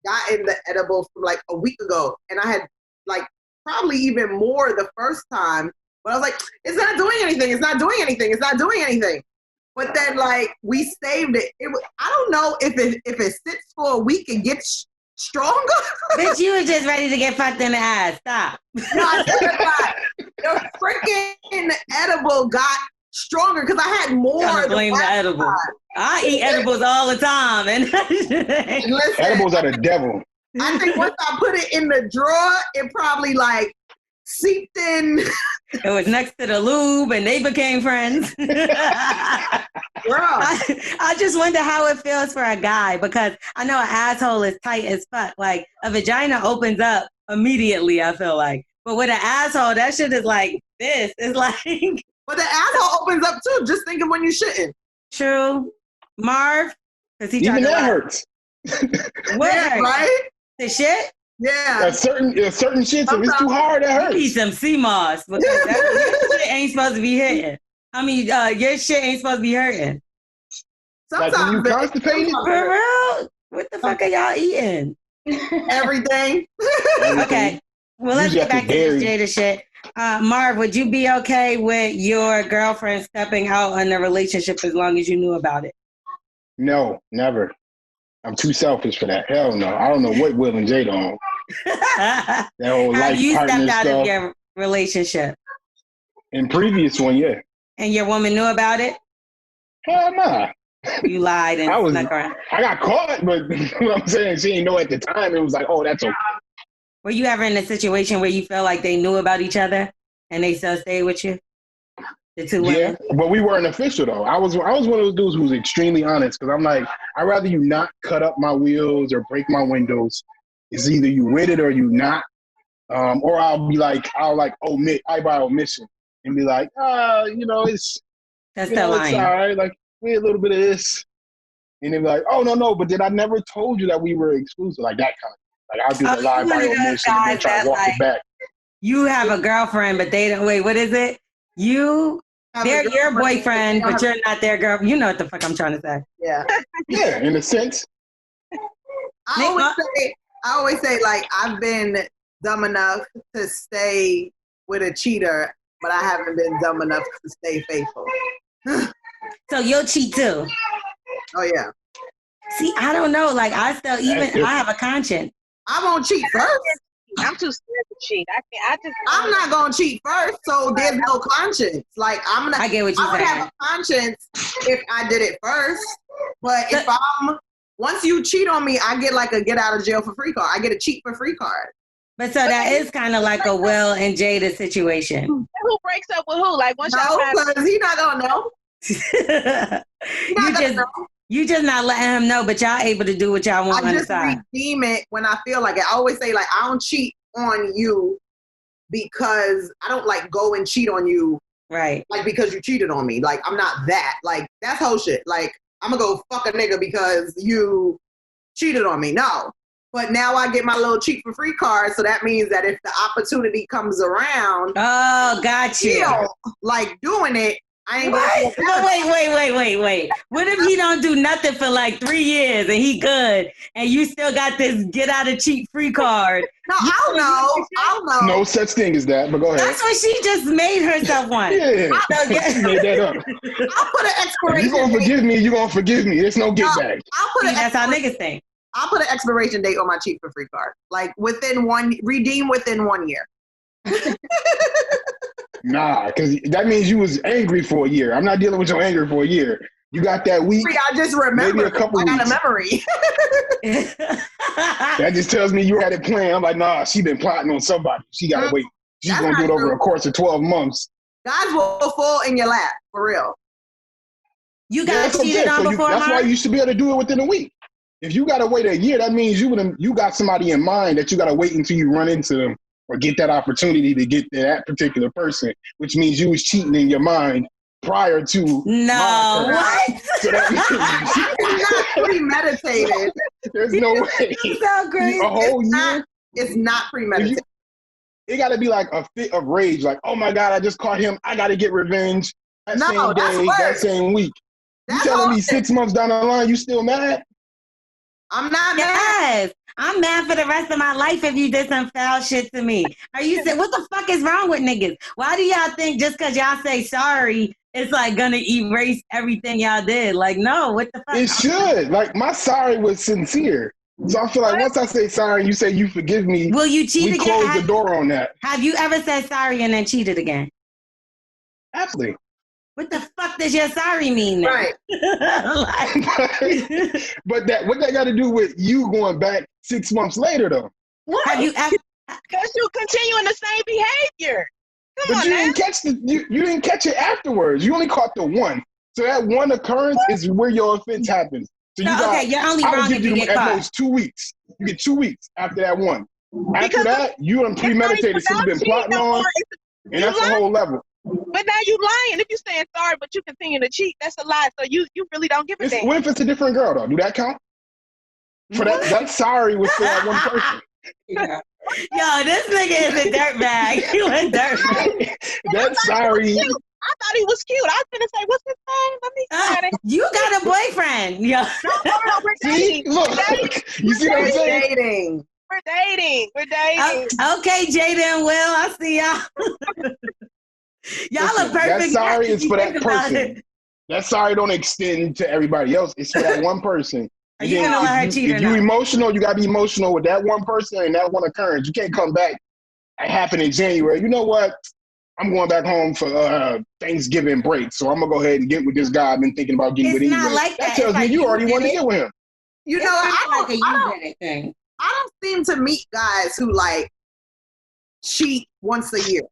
gotten the edible from like a week ago, and I had like probably even more the first time. But I was like, it's not doing anything. It's not doing anything. It's not doing anything. But then, like, we saved it. I don't know if it sits for a week and gets stronger. Bitch, you were just ready to get fucked in the ass. Stop. No, I said not. The freaking edible got stronger because I had more. Blame the edible. Time. I eat edibles all the time, and listen, edibles are the devil. I think once I put it in the drawer, it probably like seeped in. It was next to the lube, and they became friends. I just wonder how it feels for a guy, because I know an asshole is tight as fuck. Like, a vagina opens up immediately, I feel like. But with an asshole, that shit is like this. It's like... But the asshole opens up too. Just think of when you shouldn't. True. Marv? Because he even that hurts. What hurts? Right? The shit? Yeah. Certain shits, if it's too hard, that hurts. You need some sea moss. Because your shit ain't supposed to be hitting. I mean, your shit ain't supposed to be hurting. Sometimes like when you constipated? For real? What the fuck are y'all eating? Everything. Okay. Well, let's get back to this Jada shit. Marv, would you be okay with your girlfriend stepping out on the relationship as long as you knew about it? No, never. I'm too selfish for that. Hell no. I don't know what Will and Jada on. That whole Have you partner stepped out stuff. of your relationship? In previous one, yeah. And your woman knew about it? Hell nah. You lied and snuck around. I got caught, but what I'm saying, she didn't know at the time. It was like, oh, that's okay. Were you ever in a situation where you felt like they knew about each other and they still stayed with you? The two women? Yeah, but we weren't official though. I was one of those dudes who was extremely honest, because I'm like, I'd rather you not cut up my wheels or break my windows. It's either you with it or you not. Or I'll omit, I by omission and be like, it's that's the line. It's all right. Like, we a little bit of this. And then be like, oh, no, but then I never told you that we were exclusive, like that kind of. Like, I'll do the lie by omission and then try to walk it back. You have a girlfriend, but they don't. Wait, what is it? They're your boyfriend, but you're not their girl. You know what the fuck I'm trying to say. Yeah. Yeah, in a sense. I always say, like, I've been dumb enough to stay with a cheater, but I haven't been dumb enough to stay faithful. So you'll cheat too? Oh, yeah. See, I don't know. Like, I have a conscience. I won't cheat first. I'm too scared to cheat. I'm not gonna cheat first, so there's no conscience. Like, I get what you're saying. I would have a conscience if I did it first. But once you cheat on me, I get like a get out of jail for free card. I get a cheat for free card. But so that is kind of like a Will and Jada situation. Who breaks up with who? Like, once y'all because he's not gonna know. You just not letting him know, but y'all able to do what y'all want on the side. I just redeem it when I feel like it. I always say, like, I don't cheat on you because I don't, like, go and cheat on you. Right. Like, because you cheated on me. Like, I'm not that. Like, that's whole shit. Like, I'm gonna go fuck a nigga because you cheated on me. No. But now I get my little cheat for free card, so that means that if the opportunity comes around, oh, got you. Like doing it, I ain't What? going No, wait. What if he don't do nothing for like 3 years and he good and you still got this get out of cheat free card? No, I don't know. No such thing as that, but go ahead. That's what she just made herself want. Yeah, she made that up. I'll put an If expiration you gonna date. forgive me, you gonna forgive me. There's no get back. That's how niggas think. I'll put an expiration date on my cheat for free card. Like redeem within 1 year. Nah, because that means you was angry for a year. I'm not dealing with your anger for a year. You got that week. I just remember. Maybe a couple I got weeks. a memory. That just tells me you had it planned. I'm like, nah, she been plotting on somebody. She gotta wait. She's That's gonna do it not over true. a course of 12 months. Guys will fall in your lap, for real. You Yeah, got that's what I'm cheated saying. on So before, that's why Mark? you should be able to do it within a week. If you gotta wait a year, that means you got somebody in mind that you gotta wait until you run into them or get that opportunity to get to that particular person, which means you was cheating in your mind prior to No, what? So that It's not premeditated. there's no way. So crazy. A whole year? It's not premeditated. It got to be like a fit of rage. Like, oh my God, I just caught him. I got to get revenge. That No, same that's day, worse. that same week. You That's telling me all- 6 months down the line, you still mad? I'm not mad. Yes. I'm mad for the rest of my life if you did some foul shit to me. Are you saying what the fuck is wrong with niggas? Why do y'all think just because y'all say sorry, it's like gonna erase everything y'all did? Like, no, what the fuck? It should. Like, my sorry was sincere. So I feel like once I say sorry and you say you forgive me, Will you cheat we again? close the door on that. Have you ever said sorry and then cheated again? Absolutely. What the fuck does your sorry mean then? Right. But what that got to do with you going back 6 months later, though? What? Have you ever? Because you continuing the same behavior. Come But on you now. didn't catch you didn't catch it afterwards. You only caught the one. So that one occurrence is where your offense happens. So you got, Okay, you're only I would wrong give if you you get at caught. most 2 weeks. You get 2 weeks after that one. After Because that, you done premeditated, so you've been plotting on, and that's the whole level. But now you lying. If you saying sorry, but you continue to cheat, that's a lie. So you really don't give a damn. What if it's a different girl, though? Do that count? For that sorry was for that one person. Yo, this nigga is a dirtbag. You a dirtbag. That sorry. I thought he was cute. I was gonna say, what's his name? Let me find it. You got a boyfriend. Yo. No, we're See, dating. look, you see what I'm We're saying? dating. We're dating. We're dating. Okay, Jada and Will, I see y'all. Y'all are Listen, perfect. that sorry match is if for you that think about person. it. That sorry don't extend to everybody else. It's for that one person. Are you gonna let her cheat or If you're not? emotional, you gotta be emotional with that one person and that one occurrence. You can't come back. It happened in January. You know what? I'm going back home for Thanksgiving break, so I'm gonna go ahead and get with this guy I've been thinking about getting It's with not anyway. like that. tells It's me like you you already did want to it. get with him. You know, It's I like a you did it thing. don't seem to meet guys who like cheat once a year.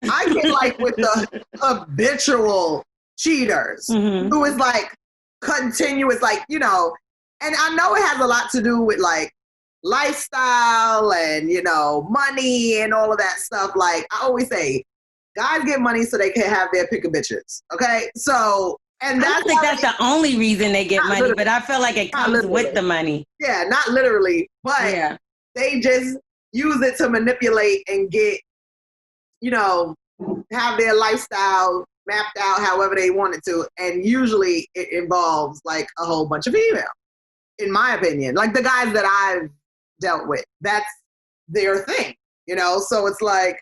I get like with the habitual cheaters Mhm. who is like continuous, like, you know, and I know it has a lot to do with like lifestyle and, you know, money and all of that stuff. Like I always say, guys get money so they can have their pick of bitches. Okay. So, and I that's don't think how that's the only reason they get Not money, literally. but I feel like it Not comes literally. with the money. yeah, not literally, but Yeah. they just use it to manipulate and get, you know, have their lifestyle mapped out however they want it to. And usually it involves like a whole bunch of female, in my opinion. Like the guys that I've dealt with, that's their thing, you know? So it's like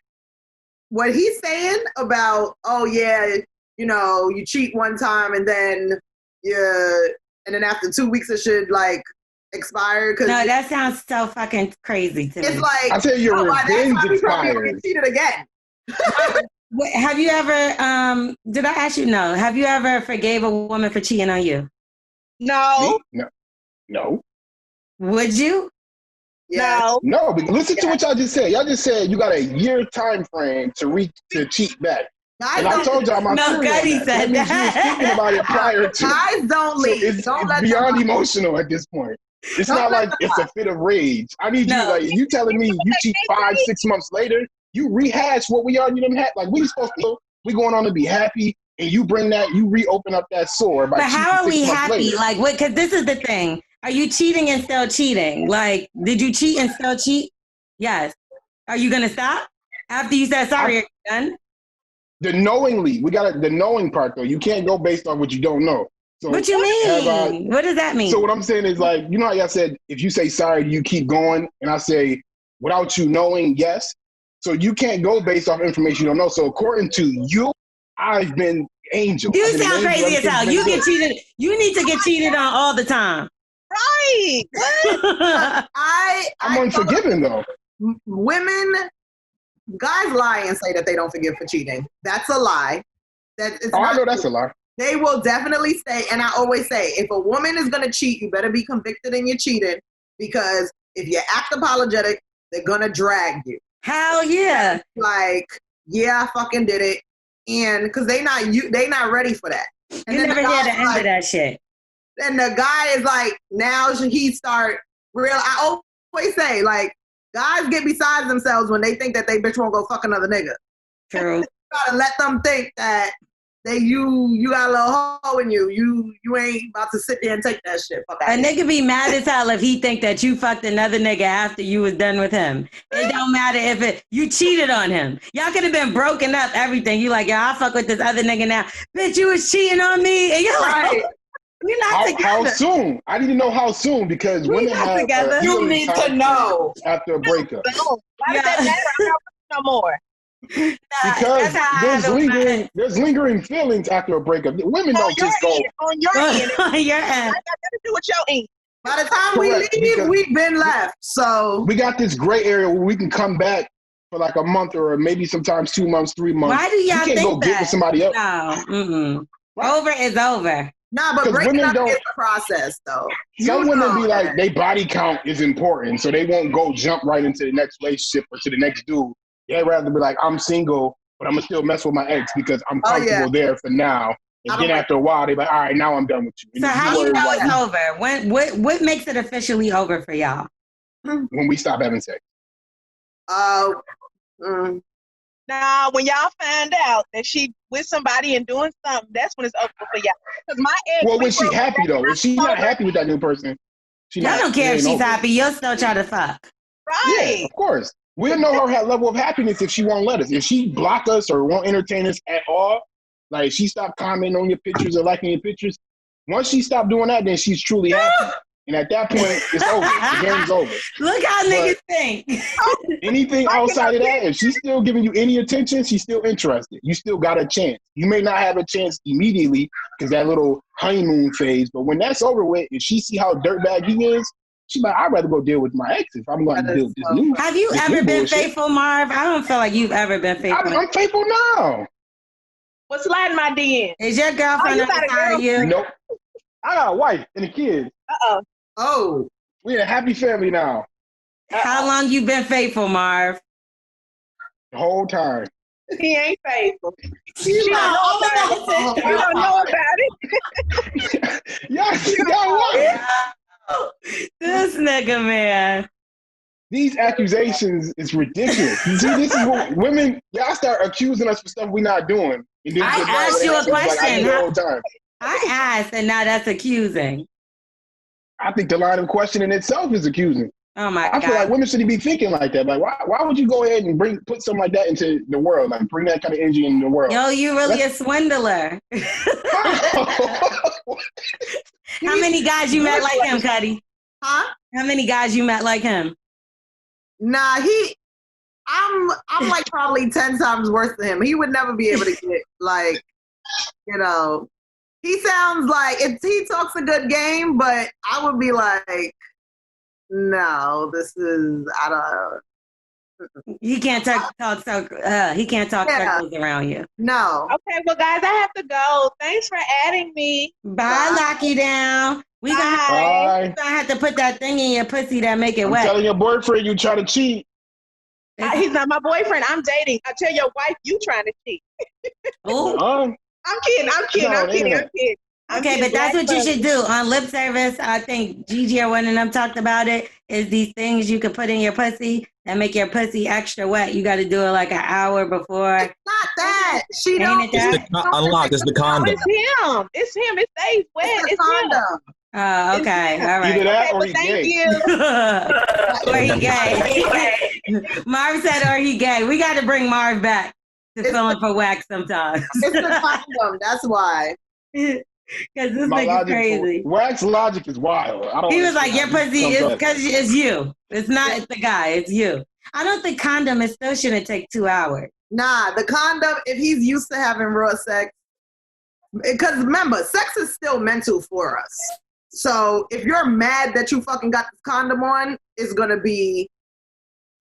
what he's saying about, oh yeah, you know, you cheat one time and then after 2 weeks it should like expire. Cause No, that sounds so fucking crazy to it's me. like, I tell you, your by that revenge time you probably expires. get cheated again. Have you ever, did I ask you? No. Have you ever forgave a woman for cheating on you? No. No. Would you? Yeah. No. No, but listen to what y'all just said. Y'all just said you got a year time frame to cheat back. Guys And I don't, told y'all my No, theory on Cutty that. said That means you was that. thinking about it prior to. guys don't So leave. it's Don't let beyond them emotional at this point. It's Don't not let like it's a fit of rage. I need you, No. like, you telling me you cheat 5-6 months later, you rehash what we already done had. Like, we supposed to, we going on to be happy, and you bring that, you reopen up that sore. By But how are we cheating 6 months happy? later. Like, what? Because this is the thing. Are you cheating and still cheating? Like, did you cheat and still cheat? Yes. Are you gonna stop after you said sorry? Are you done? The knowingly, we got the knowing part though. You can't go based on what you don't know. So what you mean? What does that mean? So what I'm saying is like, you know how I said, if you say sorry, you keep going, and I say, without you knowing, yes. So you can't go based off information you don't know. So according to you, I've been angel. You sound crazy as hell. You get cheated. You need to get cheated on all the time. Right. I'm unforgiving though. Women, guys lie and say that they don't forgive for cheating. That's a lie. I know that's a lie. They will definitely say, and I always say, if a woman is going to cheat, you better be convicted and you're cheating, because if you act apologetic, they're going to drag you. Hell yeah. Like, yeah, I fucking did it. And because they not ready for that. And you never hear the end of that shit. And the guy is like, now he start I always say, like, guys get beside themselves when they think that they bitch won't go fuck another nigga. True. You gotta let them think that you got a little hole in you. You ain't about to sit there and take that shit. Fuck a nigga be mad as hell if he think that you fucked another nigga after you was done with him. It don't matter if you cheated on him. Y'all could have been broken up, everything. You like, yeah, I'll fuck with this other nigga now. Bitch, you was cheating on me. And you're like, we're not together. How soon? I need to know how soon, because women have together. You need to know after a breakup. Why does that matter? I'm not no more. Because there's lingering feelings after a breakup. Women don't just go on your end. On your end. I got nothing to do with your end. By the time we leave, we've been left. So we got this gray area where we can come back for like a month or maybe sometimes 2 months, 3 months. Why do y'all think go that? Get with somebody else. No, over is over. Nah, but breaking up is a process, though. Some women be like, their body count is important, so they won't go jump right into the next relationship or to the next dude. They'd rather be like, I'm single, but I'm going to still mess with my ex because I'm comfortable there for now. And then after a while, they're like, all right, now I'm done with you. And so how you know it's over? What makes it officially over for y'all? When we stop having sex. Now, when y'all find out that she with somebody and doing something, that's when it's over for y'all. Because my ex. Well, when she happy though, if she's not happy with that new person, y'all don't care if she's happy. You'll still try to fuck. Right. Yeah, of course. We'll know her level of happiness if she won't let us. If she block us or won't entertain us at all, like she stopped commenting on your pictures or liking your pictures. Once she stopped doing that, then she's truly happy. And at that point, it's over. The game's over. Look how niggas think. Anything outside of that, if she's still giving you any attention, she's still interested. You still got a chance. You may not have a chance immediately because that little honeymoon phase, but when that's over with, if she see how dirtbag he is, she's like, I'd rather go deal with my ex if I'm going to deal with this new. Have you ever been faithful, Marv? I don't feel like you've ever been faithful. I'm faithful now. What's sliding my DM? Is your girlfriend outside of you? Nope. I got a wife and a kid. Oh. We're a happy family now. How long you been faithful, Marv? The whole time. He ain't faithful. You don't know about it. Yes, you got what? This nigga, man. These accusations is ridiculous. You see, this is what women, y'all start accusing us for stuff we're not doing. And then I asked you a question. Like, I asked, and now that's accusing. I think the line of question in itself is accusing. Oh my God. I feel like women shouldn't be thinking like that. Like, why would you go ahead and put something like that into the world? Like, bring that kind of energy in the world. Yo, you really a swindler. How many guys you met like him, Cutty? Huh? How many guys you met like him? Nah, I'm like probably 10 times worse than him. He would never be able to get like, you know. He sounds like he talks a good game, but I would be like, no, this is I don't. He can't talk he can't talk circles around you. No. Okay, well, guys, I have to go. Thanks for adding me. Bye. Lock you down. We gonna have to put that thing in your pussy that make it wet. Telling your boyfriend you try to cheat. He's not my boyfriend. I'm dating. I tell your wife you trying to cheat. Oh. I'm kidding. Okay, but that's what you should do. On lip service, I think Gigi or one of them talked about it, is these things you could put in your pussy that make your pussy extra wet. You got to do it like an hour before. It's not that. She don't. Unlocked. It's the condom. It's him. It stays wet. It's condom. Oh, okay. All right. Either that or he gay. Or he gay. Marv said or he gay. We got to bring Marv back. to fill in for wax sometimes. It's the condom. That's why. Because this My nigga's logic, crazy. Wax logic is wild. I don't. He was like, your understand pussy how is this comes up. because it's you. It's not the guy. It's you. I don't think condom, it still shouldn't take 2 hours. Nah, the condom, if he's used to having raw sex, because remember, sex is still mental for us. So if you're mad that you fucking got this condom on, it's going to be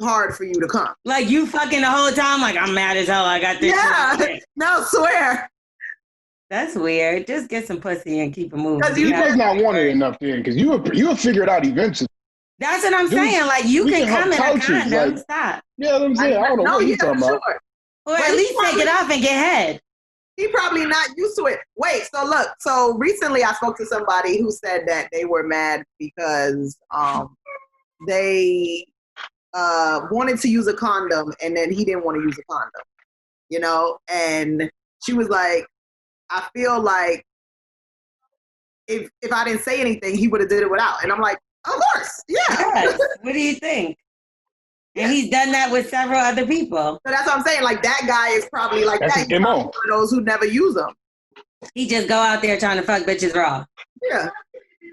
hard for you to come. Like you fucking the whole time, like I'm mad as hell. I got this. Yeah, no, swear. That's weird. Just get some pussy and keep it moving. Because He you does not want it enough then, because you'll figure it out eventually. That's what I'm Dude, saying. Like you we can can come in have a couches, condom. like- Stop. Yeah, what I'm saying. I don't know what he's talking about. Sure. Or But at he least take it probably- off and get head. He probably not used to it. Wait, so look, so recently I spoke to somebody who said that they were mad because they wanted to use a condom and then he didn't want to use a condom, you know? And she was like, I feel like if I didn't say anything, he would have did it without. And I'm like, of course, yeah. Yes. What do you think? And he's done that with several other people. So that's what I'm saying. Like that guy is probably like That's that. his MO. One of those who never use them. He just go out there trying to fuck bitches raw. Yeah.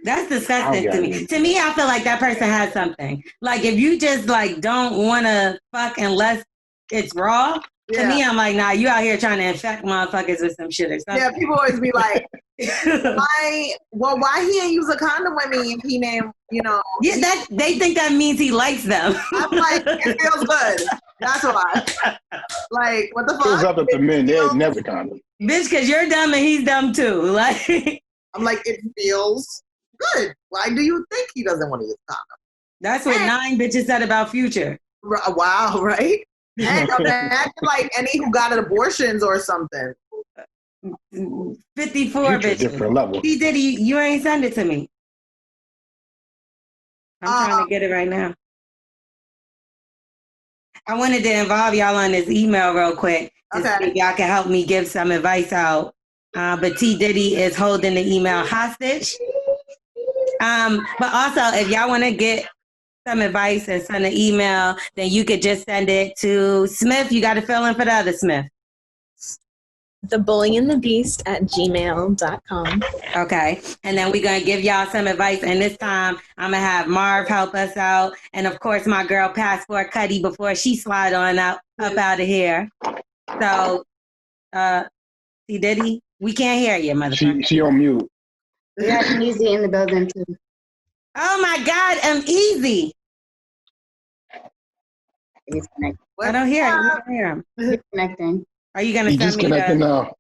That's disgusting Oh, to yeah. me. To me, I feel like that person has something. Like if you just like don't want to fuck unless it's raw. Yeah. To me, I'm like, nah, you out here trying to infect motherfuckers with some shit or something. Yeah, people always be like, why he ain't use a condom with me if he named, you know? Yeah, that they think that means he likes them. I'm like, it feels good. That's why. Like, what the Feels fuck? up to men. They're never condom. Bitch, because you're dumb and he's dumb too. Like I'm like, it feels good. Why do you think he doesn't want to use a condom? that's what 9 bitches said about Future. Wow, right? And imagine like any who got abortions or something. 54 Future bitches. different level. He did. You ain't send it to me. I'm trying to get it right now. I wanted to involve y'all on this email real quick. To see if y'all can help me give some advice out. But T. Diddy is holding the email hostage. But also, if y'all want to get some advice and send an email, then you could just send it to Smith. You got to fill in for the other Smith. thebullyandthebeast@gmail.com. Okay. And then we're going to give y'all some advice. And this time, I'm going to have Marv help us out. And, of course, my girl Passport Cutty before she slide on up out of here. So, T. Diddy, we can't hear you, motherfucker. She on mute. We got Easy in the building too. Oh, my God. I'm easy. He's connecting. I don't hear him. I don't hear him. He's connecting. Are you going to He send me disconnected now.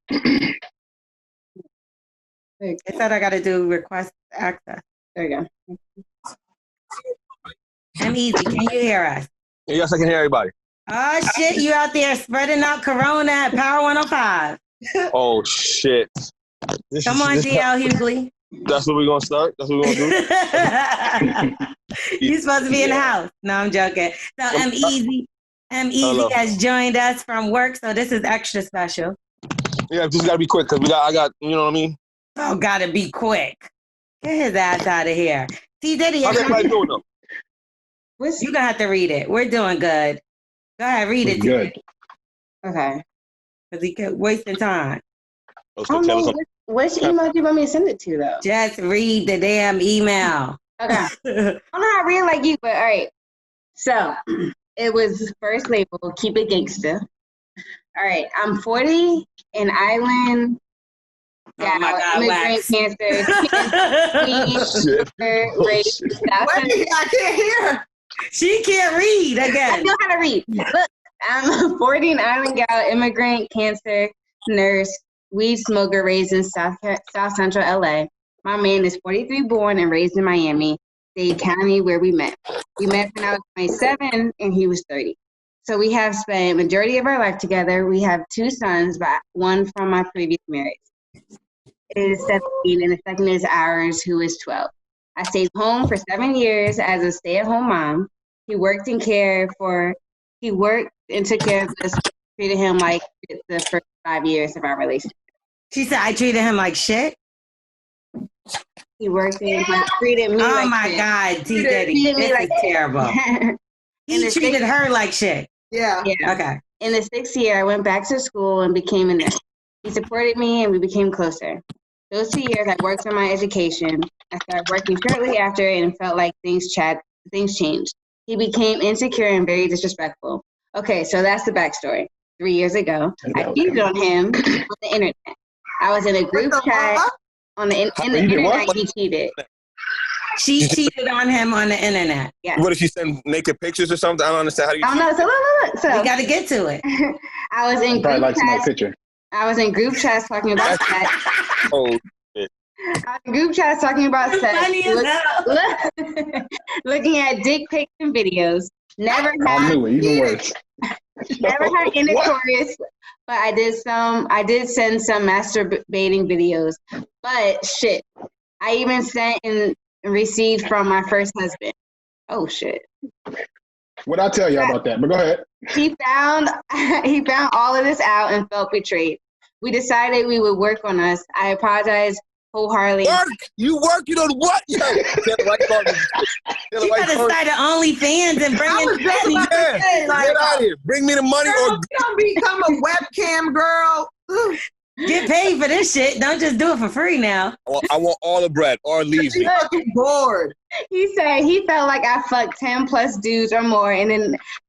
It said I got to do request access. There you go. I'm easy. Can you hear us? Yes, I can hear everybody. Oh, shit. You out there spreading out Corona at Power 105. Oh, shit. Come on, DL Hughley. That's what we're going to start? That's what we're going to do? You supposed to be in the house. No, I'm joking. So M Easy Hello. has joined us from work, so this is extra special. Yeah, just got to be quick because I got, you know what I mean? Oh, gotta be quick. Get his ass out of here. T. Diddy, How's everybody doing, though? you're gonna have to read it. We're doing good. Go ahead, read it. Good. Okay. Because he kept wasting time. I don't know which email do you want me to send it to though. Just read the damn email. Okay. I'm not real like you, but all right. So it was first label, Keep It Gangsta. All right. I'm 40 in Island. Oh my God, immigrant Wax. cancer, rape, Wait, I can't hear. She can't read I again. know how to read. Look, I'm a 14 island gal, immigrant, cancer, nurse, weed smoker, raised in South Central LA. My man is 43, born and raised in Miami, Dade County, where we met. We met when I was 27 and he was 30. So we have spent majority of our life together. We have 2 sons, but one from my previous marriage is 17 and the second is ours, who is 12. I stayed home for 7 years as a stay-at-home mom. He worked and took care of us, treated him like the first 5 years of our relationship. She said I treated him like shit. He worked and treated me Oh like my shit. God, T. Diddy. Treated me This like is terrible. He And the treated her like shit. Yeah. Yeah. Okay. In the 6th year, I went back to school and became a nurse. He supported me and we became closer. Those 2 years, I worked on my education. I started working shortly after and felt like things changed. He became insecure and very disrespectful. Okay, so that's the backstory. 3 years ago, I cheated on him on the internet. I was in a group chat on the internet. He cheated. She cheated on him on the internet. Yeah. What, did she send naked pictures or something? I don't understand. How do you? I don't know. So look. So we got to get to it. I was in Probably group like my chats. picture. I was in group chats talking about sex. Oh, I was in group chats talking about sex. Funny as hell. Looking at dick pics and videos. Never I had. knew it. Even worse. Never had intercourse, but I did send some masturbating videos. But shit, I even sent and received from my first husband. Oh shit. What I tell you about that? But go ahead. He found all of this out and felt betrayed. We decided we would work on us. I apologized wholeheartedly. You work? You know what? Yo, You gotta start an OnlyFans and bring in get out of here. Bring me the money girl, or you don't become a webcam girl. get paid for this shit. Don't just do it for free now. I want all the bread or leave me. Fucking bored. He said he felt like I fucked 10 plus dudes or more, and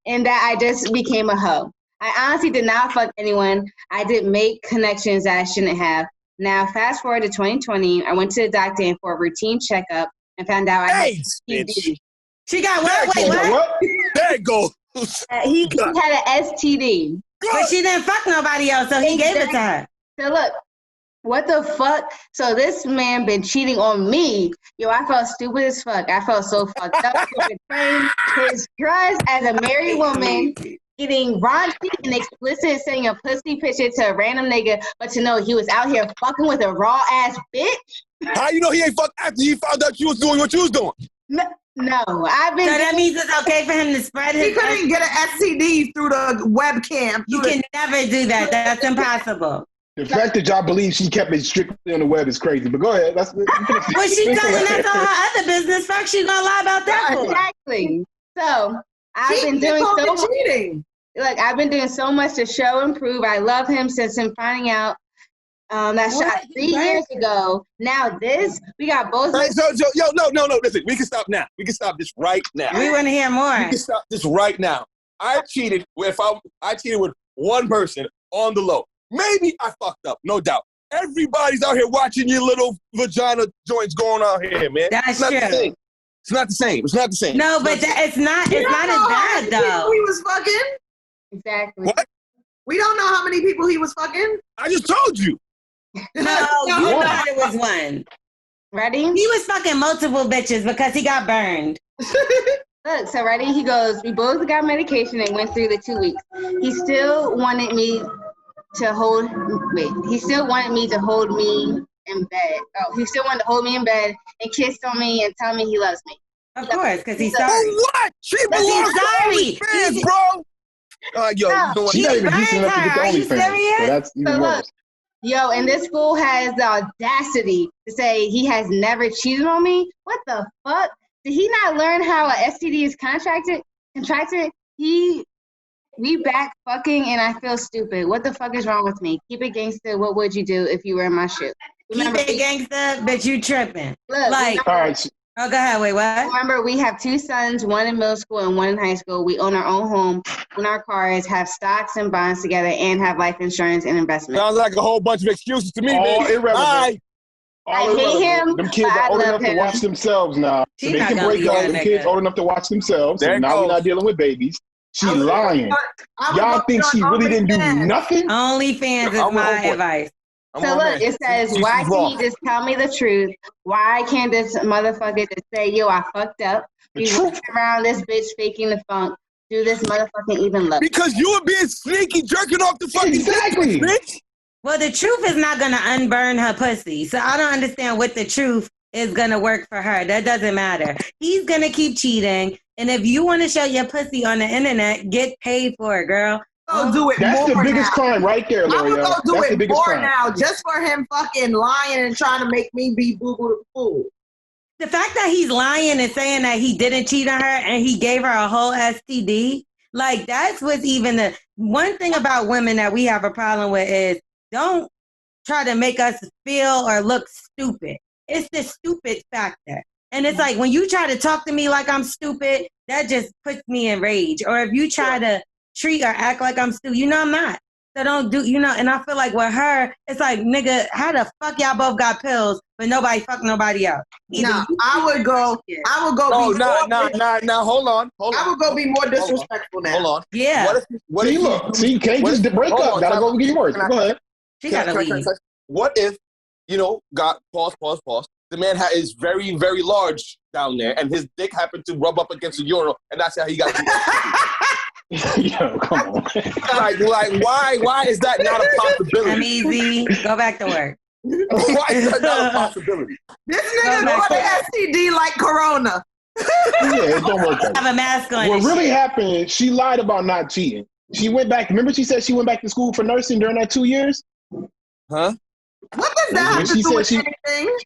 that I just became a hoe. I honestly did not fuck anyone. I did make connections that I shouldn't have. Now, fast forward to 2020, I went to the doctor for a routine checkup and found out I had STD. She got what? Wait, what? There it goes. He had an STD. But she didn't fuck nobody else, so he gave it to her. So look, what the fuck? So this man been cheating on me. Yo, I felt stupid as fuck. I felt so fucked up. Betraying his trust as a married woman, getting raunchy and explicit, sending a pussy picture to a random nigga, but to know he was out here fucking with a raw ass bitch. How you know he ain't fucked after he found out you was doing what you was doing? No, I've been. So that means it's okay for him to spread his. He couldn't get an STD through the webcam. You can never do that. That's impossible. The fact that y'all believe she kept it strictly on the web is crazy. But go ahead. Well, she telling us all her other business. Fuck, she gonna lie about that for? Exactly. So I've been doing so much. Cheating. Like I've been doing so much to show and prove I love him since him finding out that shot 3 years ago. Now this, we got both. Right, so, no. Listen, we can stop now. We can stop this right now. We want to hear more. We can stop this right now. I cheated with one person on the low. Maybe I fucked up, no doubt. Everybody's out here watching your little vagina joints going on here, man. That's true. It's not the same. It's not the same. No, but it's not as bad though. He was fucking. Exactly. What? We don't know how many people he was fucking. I just told you. No, you thought it was one. Ready? He was fucking multiple bitches because he got burned. Look, so ready? He goes, we both got medication and went through the 2 weeks. He still wanted me to hold me in bed. Oh, he still wanted to hold me in bed and kiss on me and tell me he loves me. Of course, because he's sorry. What? She belongs to OnlyFans, bro. Yo, you know what? She's not even decent enough to get the Are you OnlyFans. serious? So that's even worse. Yo, and this fool has the audacity to say he has never cheated on me. What the fuck? Did he not learn how a STD is contracted? We back fucking and I feel stupid. What the fuck is wrong with me? Keep it gangster. What would you do if you were in my shoe? Keep it gangster, but you tripping. Look, Like, All right. oh, go ahead. Wait, what? remember, we have 2 sons, one in middle school and one in high school. We own our own home, own our cars, have stocks and bonds together, and have life insurance and investments. Sounds like a whole bunch of excuses to me, All baby. irrelevant. I hate him, Them kids but I are old love enough to him. watch themselves now. So She's they not can gonna break be down. that Them nigga. kids old enough to watch themselves. There So it now we're goes. not dealing with babies. She I was lying. I was Y'all looking think on she really didn't do OnlyFans. nothing? OnlyFans is I'm my on board. advice. So look, it says, She's why can't wrong. you just tell me the truth? Why can't this motherfucker just say, yo, I fucked up? The You truth. walk around this bitch faking the funk. Do this motherfucking even love? Because you were being sneaky, jerking off the fucking Exactly. bitch. Well, the truth is not going to unburn her pussy. So I don't understand what the truth is going to work for her. That doesn't matter. He's going to keep cheating. And if you want to show your pussy on the internet, get paid for it, girl. Go do it That's more the biggest now. crime right there, I'm gonna Lorel. go do That's the it biggest more crime. now, just for him fucking lying and trying to make me be boo boo the fool. The fact that he's lying and saying that he didn't cheat on her and he gave her a whole STD, Like, that's what's even the one thing about women that we have a problem with is don't try to make us feel or look stupid. It's the stupid factor. And it's like when you try to talk to me like I'm stupid, that just puts me in rage. Or if you try to treat or act like I'm stupid, I'm not. So don't do, and I feel like with her, it's like, nigga, how the fuck y'all both got pills, but nobody fuck nobody else? No, I would go. No, no. Hold on. I would go be more disrespectful now. Hold on. Yeah. What if you can't just break up. Gotta go get work. Go ahead. She gotta leave. What if, got pause. The man is very, very large down there, and his dick happened to rub up against the urinal, and that's how he got. Yo, come on. like, why is that not a possibility? I'm easy. Go back to work. Why is that not a possibility? This nigga got an STD like Corona. Yeah, it don't work that way. Have a mask on. What really happened, she lied about not cheating. She went back. Remember she said she went back to school for nursing during that 2 years? Huh? What does that have to do with anything?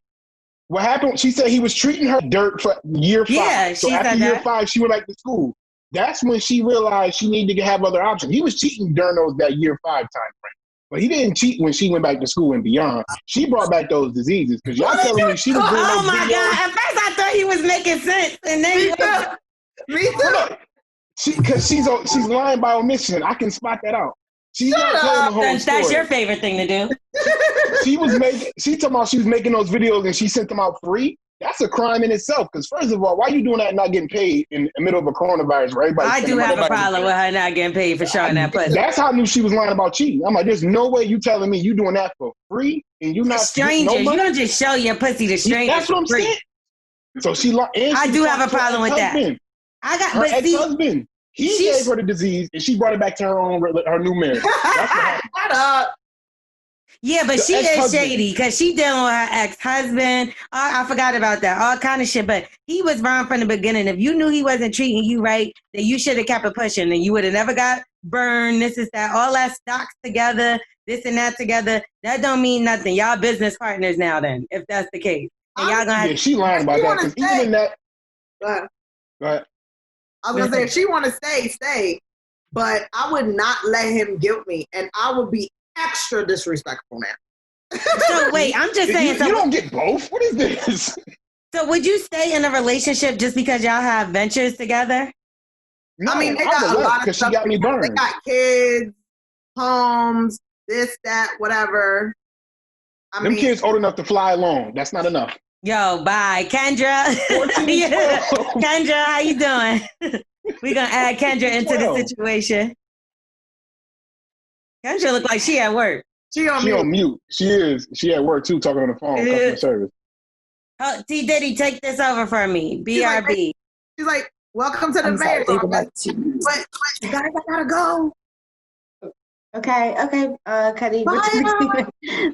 What happened, she said he was treating her dirt for year 5. Yeah, so after year 5, she went back to school. That's when she realized she needed to have other options. He was cheating during that year 5 time frame. But he didn't cheat when she went back to school and beyond. She brought back those diseases. Because y'all telling me she was doing oh those my videos. God. At first I thought he was making sense. And then Me too. Because she's lying by omission. I can spot that out. She's not telling the whole story. That's your favorite thing to do. She talking about she was making those videos and she sent them out free. That's a crime in itself. Because first of all, why are you doing that and not getting paid in the middle of a coronavirus? Where I do have a problem with her not getting paid for showing that pussy. That's how I knew she was lying about cheating. I'm like, there's no way you telling me you doing that for free and you not strangers. No you don't just show your pussy to strangers. That's what I'm saying. So she lied. I do have a problem with that. Her ex-husband. He gave her the disease and she brought it back to her new marriage. Shut up. Yeah, but she is shady because she dealing with her ex-husband. I forgot about that. All kind of shit. But he was wrong from the beginning. If you knew he wasn't treating you right, then you should have kept it pushing and you would have never got burned. This is that. All that stocks together, this and that together. That don't mean nothing. Y'all business partners now then, if that's the case. And y'all gonna have she lying about that. Because even in that... Go ahead. I was going to say, if she want to stay. But I would not let him guilt me. And I would be extra disrespectful now. So wait, I'm just saying. You don't get both? What is this? So would you stay in a relationship just because y'all have ventures together? No, I mean, they got a lot of stuff. She got me burned. They got kids, homes, this, that, whatever. Them kids old enough to fly alone. That's not enough. Yo, bye. Kendra. Kendra, how you doing? We're going to add Kendra into the situation. Kendra look like she at work. She on mute. She is. She at work too, talking on the phone, customer service. Oh, T. Diddy, take this over for me. BRB. She's like, welcome to the mayor. But guys, I gotta go. Okay, Cutty. Bye.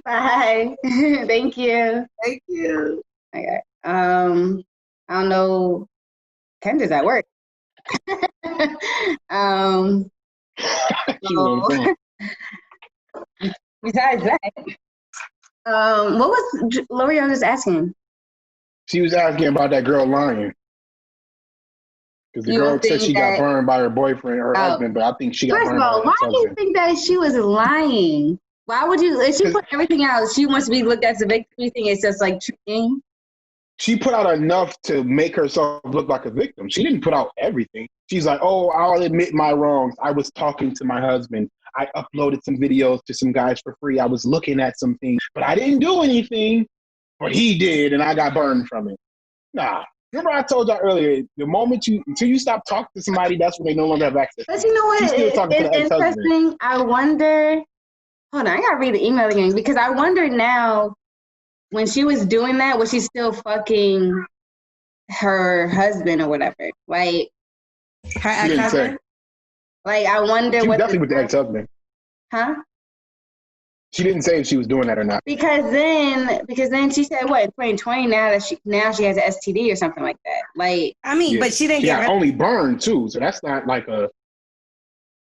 Bye. Thank you. Thank you. Okay. I don't know. Kendra's at work. Besides that, what was Lorel just asking? She was asking about that girl lying. Because the girl said she got burned by her boyfriend, her husband, but I think she got burned by her husband. Why do you think that she was lying? Why would you, if she put everything out, she wants to be looked at as a victim, you think it's just like tricking? She put out enough to make herself look like a victim. She didn't put out everything. She's like, oh, I'll admit my wrongs. I was talking to my husband. I uploaded some videos to some guys for free. I was looking at some things, but I didn't do anything. But he did, and I got burned from it. Nah. Remember I told y'all earlier, the moment until you stop talking to somebody, that's when they no longer have access. But you know what? It's interesting. I wonder, hold on, I gotta read the email again, because I wonder now, when she was doing that, was she still fucking her husband or whatever? Like, her ex-husband? Like, I wonder she was what. Definitely with the ex-husband. Huh? She didn't say if she was doing that or not. Because then she said, what, 2020, now she has an STD or something like that. Like, I mean, but she didn't get only burned too, so that's not like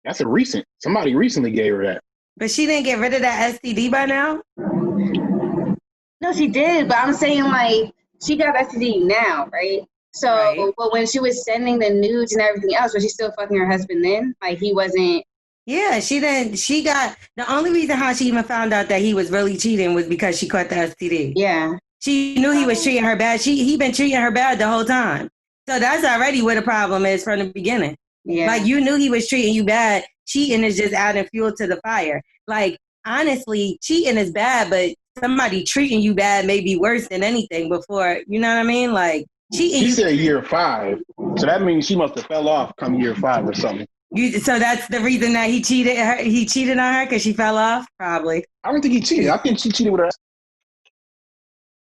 that's a recent. Somebody recently gave her that. But she didn't get rid of that STD by now? No, she did, but I'm saying, like, she got STD now, right? So, Right. but when she was sending the nudes and everything else, was she still fucking her husband then? Like he wasn't. Yeah, she didn't. She got the only reason how she even found out that he was really cheating was because she caught the STD. Yeah. She knew he was treating her bad. He been treating her bad the whole time. So that's already where the problem is from the beginning. Yeah. Like you knew he was treating you bad. Cheating is just adding fuel to the fire. Like honestly, cheating is bad, but somebody treating you bad may be worse than anything before. You know what I mean? Like cheating. She said year 5, so that means she must have fell off come year 5 or something. So that's the reason that he cheated her. He cheated on her because she fell off. Probably. I don't think he cheated. I think she cheated with her.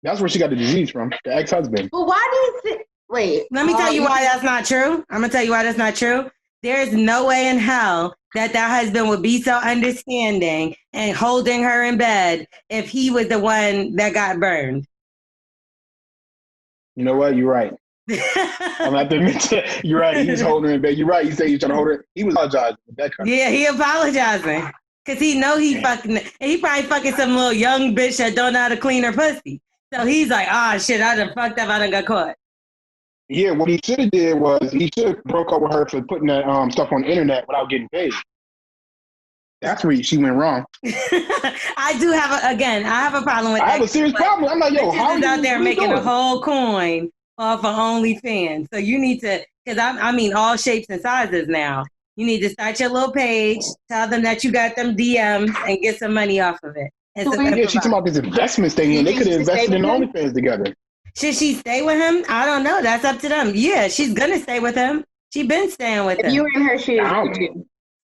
That's where she got the disease from, the ex-husband. But why do you think? Wait. Let me tell you why that's not true. I'm gonna tell you why that's not true. There's no way in hell that husband would be so understanding and holding her in bed if he was the one that got burned. You know what? You're right. I'm not to admit you're right. He was holding her in bed. You're right. He said he was trying to hold her. He was apologizing. Yeah, he apologizing. Cause he know he fucking, and he probably fucking some little young bitch that don't know how to clean her pussy. So he's like, oh shit, I done fucked up, I done got caught. Yeah, what he should have did was he should have broke up with her for putting that stuff on the internet without getting paid. That's where she went wrong. I do have I have a problem with that. I have a serious problem. I'm like, yo, how are you out there making doing? a whole coin off of OnlyFans? So you need to, because I mean all shapes and sizes now. You need to start your little page, tell them that you got them DMs, and get some money off of it. Yeah, she's talking about this investment thing, and they could have invested in OnlyFans together. Should she stay with him? I don't know. That's up to them. Yeah, she's gonna stay with him. She been staying with him. If you were in her shoes,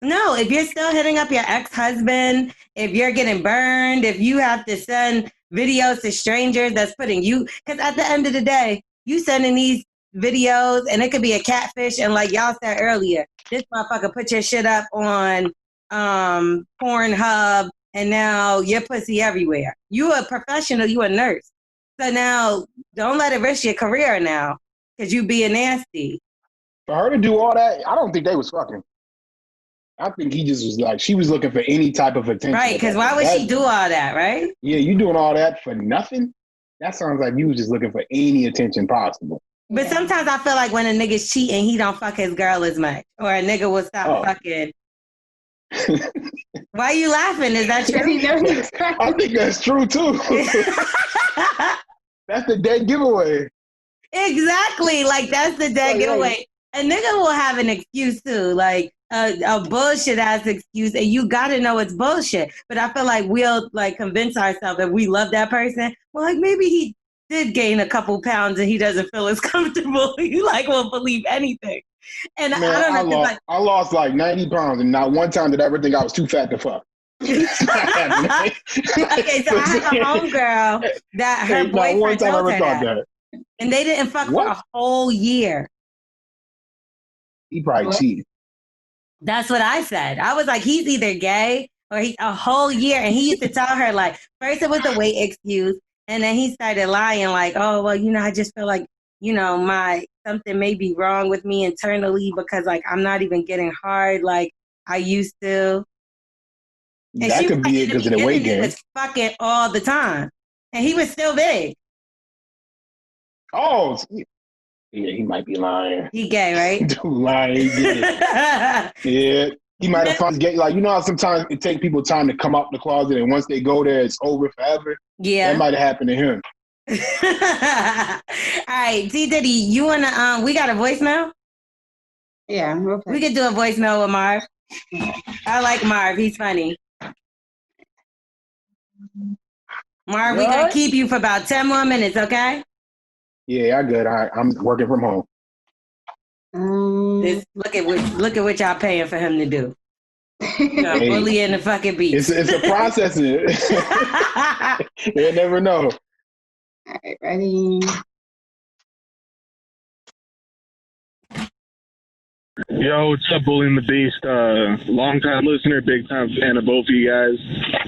no, if you're still hitting up your ex-husband, if you're getting burned, if you have to send videos to strangers that's putting you, because at the end of the day, you sending these videos and it could be a catfish, and like y'all said earlier, this motherfucker put your shit up on Pornhub and now your pussy everywhere. You a professional, you a nurse. So now don't let it risk your career now because you being nasty. For her to do all that, I don't think they was fucking. I think he just was like, she was looking for any type of attention. Right, because why would she do all that, right? Yeah, you doing all that for nothing? That sounds like you was just looking for any attention possible. But sometimes I feel like when a nigga's cheating, he don't fuck his girl as much. Or a nigga will stop fucking. Why are you laughing? Is that true? I think that's true, too. That's the dead giveaway. Exactly. Like, that's the dead giveaway. A nigga will have an excuse, too. Like, a bullshit-ass excuse, and you gotta know it's bullshit. But I feel like we'll, like, convince ourselves if we love that person, well, like, maybe he did gain a couple pounds and he doesn't feel as comfortable. You, like, won't believe anything. And man, I don't know. I lost like 90 pounds, and not one time did I ever think I was too fat to fuck. Okay, so I have a homegirl that her boyfriend told her that. And they didn't fuck for a whole year. He probably cheated. That's what I said. I was like, he's either gay or he a whole year. And he used to tell her, like, first it was a weight excuse, and then he started lying, like, oh, well, you know, I just feel like, you know, something may be wrong with me internally because, like, I'm not even getting hard like I used to. And that could be it because of the weight gain. He was fucking all the time. And he was still big. Oh, yeah, he might be lying. He gay, right? Dude, lying. Yeah. He might have found gay. Like, you know how sometimes it takes people time to come out the closet, and once they go there, it's over forever? Yeah. That might have happened to him. All right, T Diddy, you wanna we got a voicemail? Yeah, okay. We could do a voicemail with Marv. I like Marv, he's funny. Marv, we gonna keep you for about 10 more minutes, okay? Yeah, I good. I'm working from home. Look at what y'all paying for him to do. Hey, bully in the fucking beat. It's a process. You'll never know. All right, ready? Yo, what's up, Bully and the Beast? Long time listener, big time fan of both of you guys.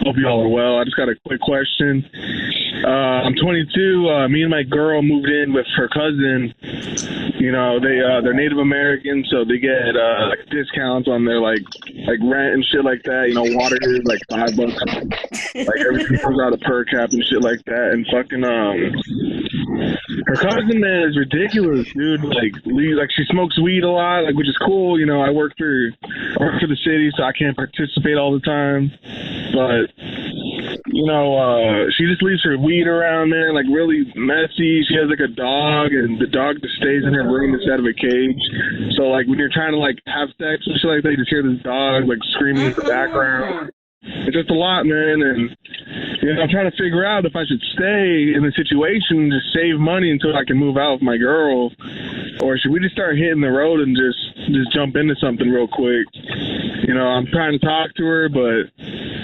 Hope you all are well. I just got a quick question. I'm 22. Me and my girl moved in with her cousin. You know, they're Native American, so they get like discounts on their like rent and shit like that. You know, water is like $5. Like everything comes out of per cap and shit like that. And fucking her cousin, man, is ridiculous, dude. Like she smokes weed a lot, like, which is cool. You know, I work for the city, so I can't participate all the time. But you know, she just leaves her weed around, man, like really messy. She has like a dog, and the dog just stays in her room instead of a cage. So like when you're trying to like have sex and shit like that, you just hear this dog like screaming in the background. It's just a lot, man, and you know, I'm trying to figure out if I should stay in the situation, just save money until I can move out with my girl, or should we just start hitting the road and just jump into something real quick? You know, I'm trying to talk to her, but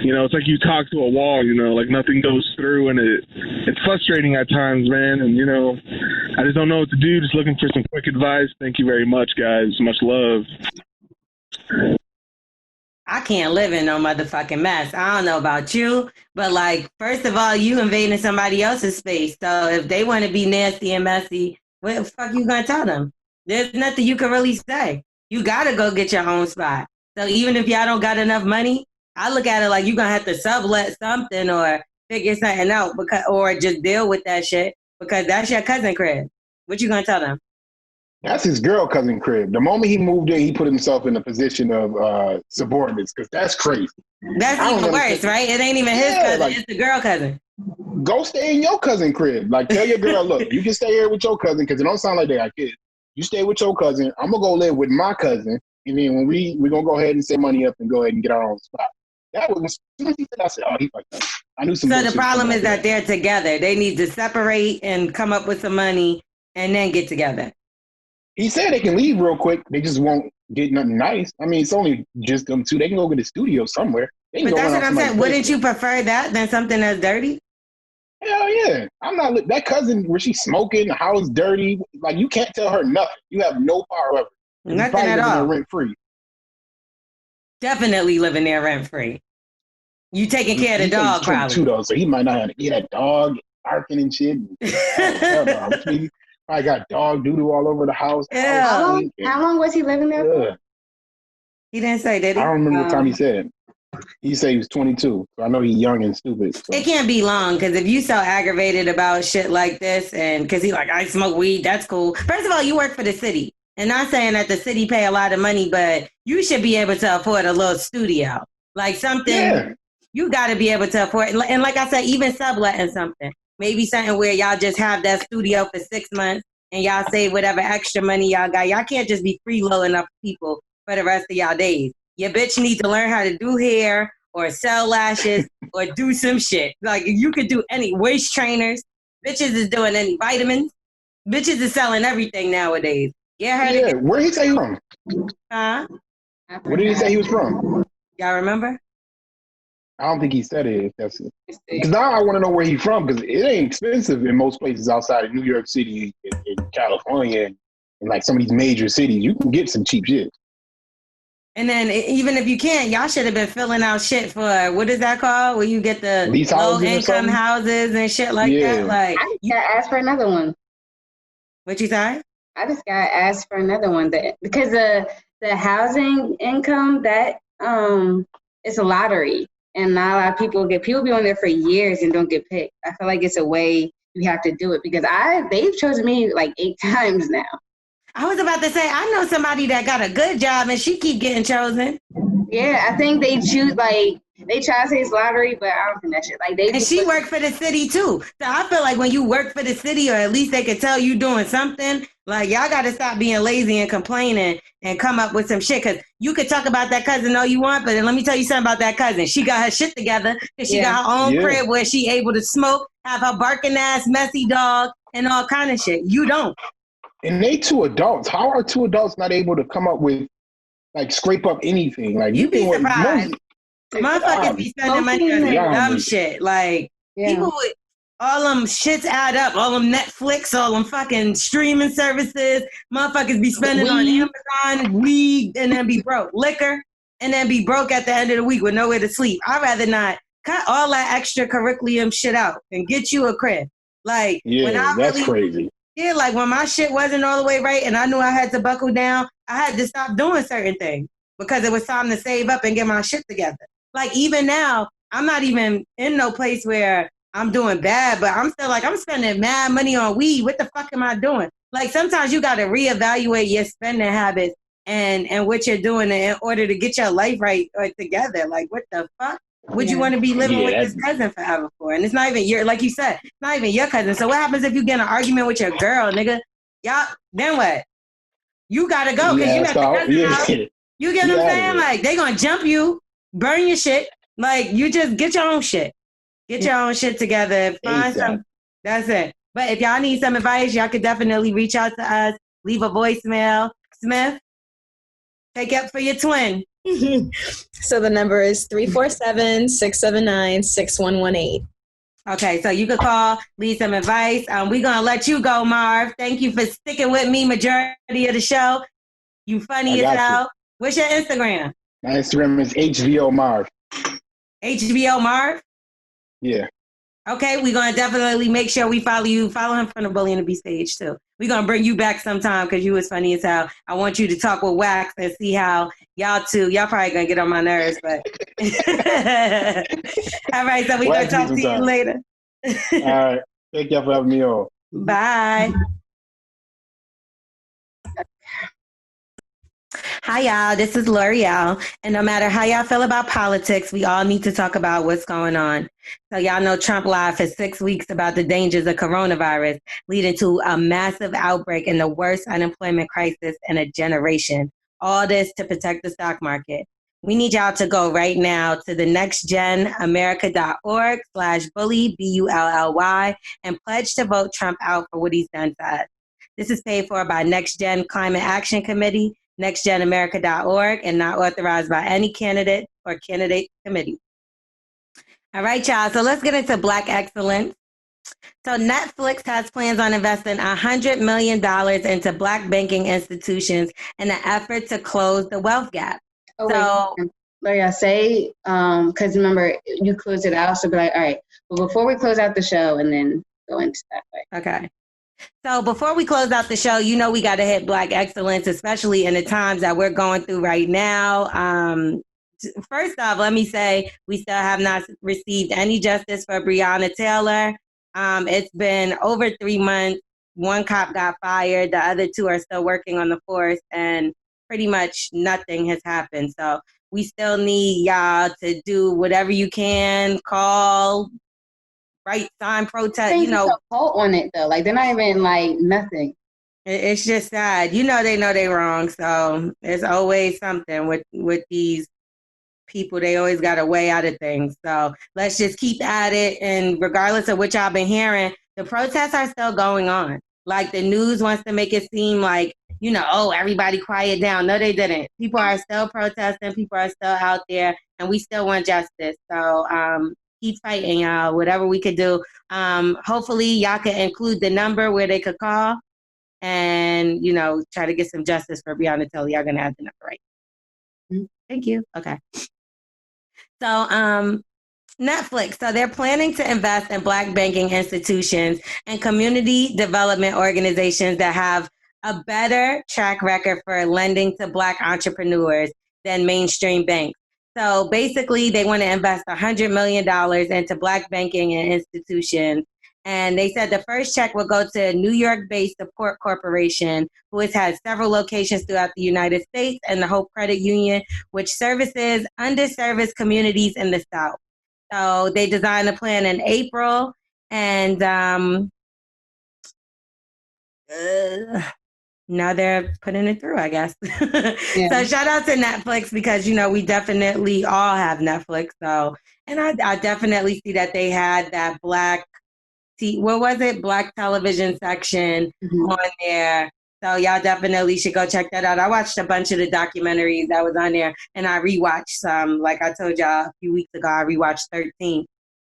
you know, it's like you talk to a wall. You know, like nothing goes through, and it's frustrating at times, man. And you know, I just don't know what to do. Just looking for some quick advice. Thank you very much, guys. Much love. I can't live in no motherfucking mess. I don't know about you, but like, first of all, you invading somebody else's space. So if they want to be nasty and messy, what the fuck you gonna tell them? There's nothing you can really say. You gotta go get your own spot. So even if y'all don't got enough money, I look at it like you're gonna have to sublet something or figure something out or just deal with that shit because that's your cousin crib. What you gonna tell them? That's his girl cousin crib. The moment he moved in, he put himself in a position of subordinates because that's crazy. That's even worse, right? It ain't even his cousin, like, it's the girl cousin. Go stay in your cousin crib. Like, tell your girl, look, you can stay here with your cousin because it don't sound like they got kids. You stay with your cousin. I'm going to go live with my cousin. And then when we're going to go ahead and save money up and go ahead and get our own spot. That was, as soon as he said, I said, oh, he fucked up. I knew some. So the problem is that they're together. They need to separate and come up with some money and then get together. He said they can leave real quick. They just won't get nothing nice. I mean, it's only just them two. They can go get a studio somewhere. But that's what I'm saying. Wouldn't you prefer that than something that's dirty? Hell yeah. I'm not that cousin where she's smoking, the house dirty. Like, you can't tell her nothing. You have no power over her. Nothing at all. Rent free. Definitely living there rent free. You taking care of the dog, probably. Though, so he might not have to get that dog barking and shit. I got dog doodle all over the house. Yeah. How long was he living there for? He didn't say, did he? I don't remember what time he said. He said he was 22. So I know he's young and stupid. So. It can't be long because if you so aggravated about shit like this and because he like, I smoke weed, that's cool. First of all, you work for the city. And not saying that the city pay a lot of money, but you should be able to afford a little studio. Like something you got to be able to afford. And like I said, even subletting something. Maybe something where y'all just have that studio for 6 months and y'all save whatever extra money y'all got. Y'all can't just be freeloading up people for the rest of y'all days. Your bitch needs to learn how to do hair or sell lashes or do some shit. Like you could do any waist trainers. Bitches is doing any vitamins. Bitches is selling everything nowadays. Yeah, where did he say he from? Huh? Where did he say he was from? Y'all remember? I don't think he said it. Because now I want to know where he's from because it ain't expensive in most places outside of New York City and California and like some of these major cities. You can get some cheap shit. And then even if you can't, y'all should have been filling out shit for, what is that called? Where you get the low-income houses and shit like that. Like, I just got asked for another one. What you say? I just got asked for another one because the housing income, that it's a lottery. And not a lot of people be on there for years and don't get picked. I feel like it's a way you have to do it because they've chosen me like 8 times now. I was about to say, I know somebody that got a good job and she keep getting chosen. Yeah, I think they choose, like, they try to say it's lottery, but I don't think that shit. Like, and she worked for the city too. So I feel like when you work for the city, or at least they could tell you doing something, like y'all got to stop being lazy and complaining and come up with some shit. Because you could talk about that cousin all you want, but then let me tell you something about that cousin. She got her shit together because she got her own crib where she able to smoke, have her barking ass, messy dog, and all kind of shit. You don't. And they 2 adults. How are 2 adults not able to come up with, like, scrape up anything? Like, you'd be surprised. Motherfuckers be spending money on dumb shit. Like, people with all them shits add up. All them Netflix, all them fucking streaming services. Motherfuckers be spending on Amazon, weed, and then be broke. Liquor, and then be broke at the end of the week with nowhere to sleep. I'd rather not cut all that extra curriculum shit out and get you a crib. Like, when I that's crazy. Yeah, like when my shit wasn't all the way right and I knew I had to buckle down, I had to stop doing certain things because it was time to save up and get my shit together. Like even now, I'm not even in no place where I'm doing bad, but I'm still like, I'm spending mad money on weed. What the fuck am I doing? Like, sometimes you got to reevaluate your spending habits and what you're doing in order to get your life right together. Like, what the fuck would you want to be living with this cousin forever for? And it's not even your, like you said, it's not even your cousin. So what happens if you get in an argument with your girl, nigga? Y'all, then what? You got to go because you're at the cousin house. You get what I'm saying? Like, they going to jump you, burn your shit. Like, you just get your own shit. Get your own shit together. Find some. That's it. But if y'all need some advice, y'all could definitely reach out to us. Leave a voicemail. Smith, take up for your twin. So the number is 347-679-6118. Okay, so you could call, leave some advice. We're going to let you go, Marv. Thank you for sticking with me majority of the show. You funny as hell. What's your Instagram? My Instagram is HVO Marv. HVO Marv? Yeah. Okay, we're going to definitely make sure we follow you. Follow him from the Bully and the Beast page, too. We're going to bring you back sometime because you was funny as hell. I want you to talk with Wax and see how y'all probably going to get on my nerves, but. All right, so we're going to talk to you later. All right. Thank y'all for having me on. Bye. Hi, y'all. This is L'Oreal. And no matter how y'all feel about politics, we all need to talk about what's going on. So y'all know Trump lied for 6 weeks about the dangers of coronavirus, leading to a massive outbreak and the worst unemployment crisis in a generation. All this to protect the stock market. We need y'all to go right now to the nextgenamerica.org/bully, BULLY, and pledge to vote Trump out for what he's done to us. This is paid for by Next Gen Climate Action Committee, nextgenamerica.org, and not authorized by any candidate or candidate committee. All right, y'all. So let's get into Black excellence. So Netflix has plans on investing $100 million into Black banking institutions in an effort to close the wealth gap. Like I say, because remember, you closed it out, so be like, all right, well, before we close out the show and then go into that way. Okay. So before we close out the show, you know we got to hit Black excellence, especially in the times that we're going through right now. First off, let me say we still have not received any justice for Breonna Taylor. It's been over 3 months. One cop got fired. The other two are still working on the force, and pretty much nothing has happened. So we still need y'all to do whatever you can, call, write, sign, protest, you know. Vote on it though. Like they're not even like nothing. It's just sad. You know they wrong. So there's always something with these people. They always got a way out of things. So let's just keep at it. And regardless of what y'all been hearing, the protests are still going on. Like the news wants to make it seem like, you know, oh, everybody quiet down. No, they didn't. People are still protesting. People are still out there, and we still want justice. So keep fighting, y'all. Whatever we could do. Hopefully, y'all can include the number where they could call, and you know, try to get some justice for Breonna Taylor. Y'all gonna have the number right. Thank you. Okay. So Netflix. So they're planning to invest in Black banking institutions and community development organizations that have a better track record for lending to Black entrepreneurs than mainstream banks. So basically, they want to invest $100 million into Black banking and institutions. And they said the first check will go to New York-based Support Corporation, who has had several locations throughout the United States, and the Hope Credit Union, which services underserviced communities in the South. So they designed a plan in April, and now they're putting it through, I guess. Yeah. So shout out to Netflix because, you know, we definitely all have Netflix. So, and I definitely see that they had that Black television section on there. So y'all definitely should go check that out. I watched a bunch of the documentaries that was on there, and I rewatched some. Like I told y'all a few weeks ago, I rewatched 13.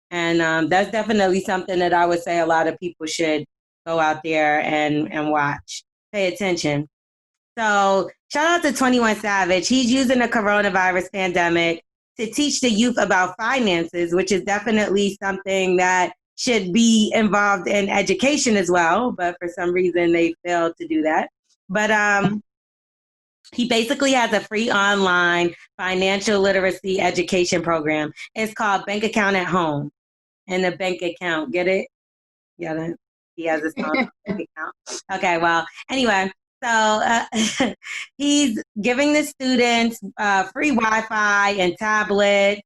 And that's definitely something that I would say a lot of people should go out there and watch. Pay attention. So shout out to 21 Savage. He's using the coronavirus pandemic to teach the youth about finances, which is definitely something that should be involved in education as well. But for some reason, they failed to do that. But he basically has a free online financial literacy education program. It's called Bank Account at Home. in the bank account. Get it? Get it? He has his own bank account. Okay, well, anyway, so he's giving the students free Wi-Fi and tablets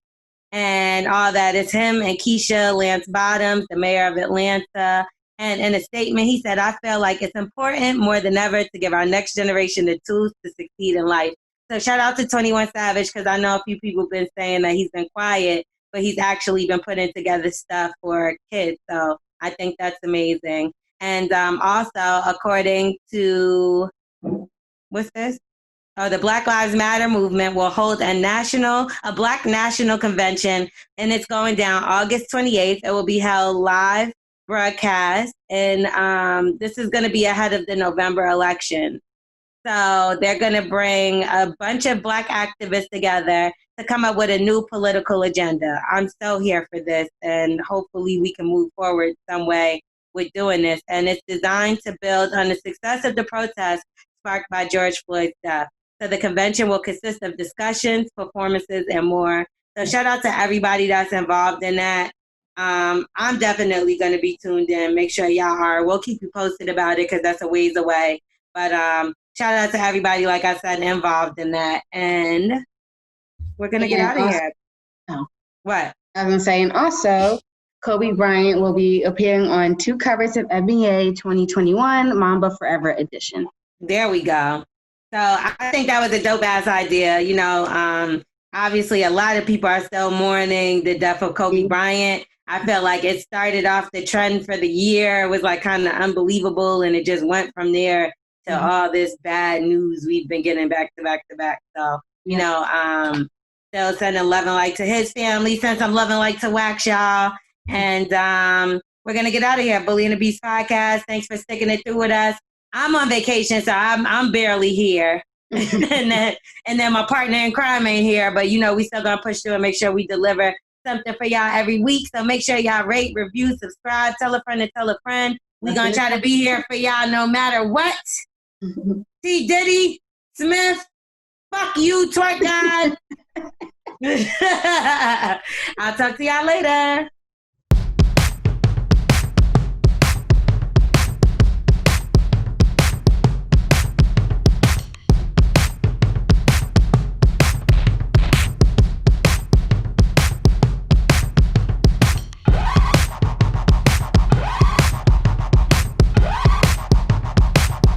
and all that. It's him and Keisha Lance Bottoms, the mayor of Atlanta. And in a statement, he said, I feel like it's important more than ever to give our next generation the tools to succeed in life. So shout out to 21 Savage, because I know a few people have been saying that he's been quiet, but he's actually been putting together stuff for kids. So I think that's amazing. And also, according to, what's this? Oh, the Black Lives Matter movement will hold a Black National Convention, and it's going down August 28th. It will be held live broadcast, and this is going to be ahead of the November election. So they're going to bring a bunch of Black activists together to come up with a new political agenda. I'm so here for this, and hopefully we can move forward some way with doing this. And it's designed to build on the success of the protest sparked by George Floyd's death. So the convention will consist of discussions, performances, and more. So shout out to everybody that's involved in that. I'm definitely going to be tuned in. Make sure y'all are. We'll keep you posted about it because that's a ways away. But shout out to everybody, like I said, involved in that. And we're going to get out of here. Oh. What? I was saying also, Kobe Bryant will be appearing on 2 covers of NBA 2021 Mamba Forever edition. There we go. So I think that was a dope ass idea. You know, obviously a lot of people are still mourning the death of Kobe Bryant. I felt like it started off the trend for the year. It was like kind of unbelievable, and it just went from there to all this bad news we've been getting back to back to back. So, you know, still sending love and light to his family, send some love and light to Wax, y'all. And we're going to get out of here. Bully and the Beast podcast. Thanks for sticking it through with us. I'm on vacation, so I'm barely here. and then my partner in crime ain't here, but you know, we still gonna push through and make sure we deliver something for y'all every week. So make sure y'all rate, review, subscribe, tell a friend to tell a friend. We gonna try to be here for y'all no matter what. T. Diddy, Smith, fuck you, twerk God. I'll talk to y'all later.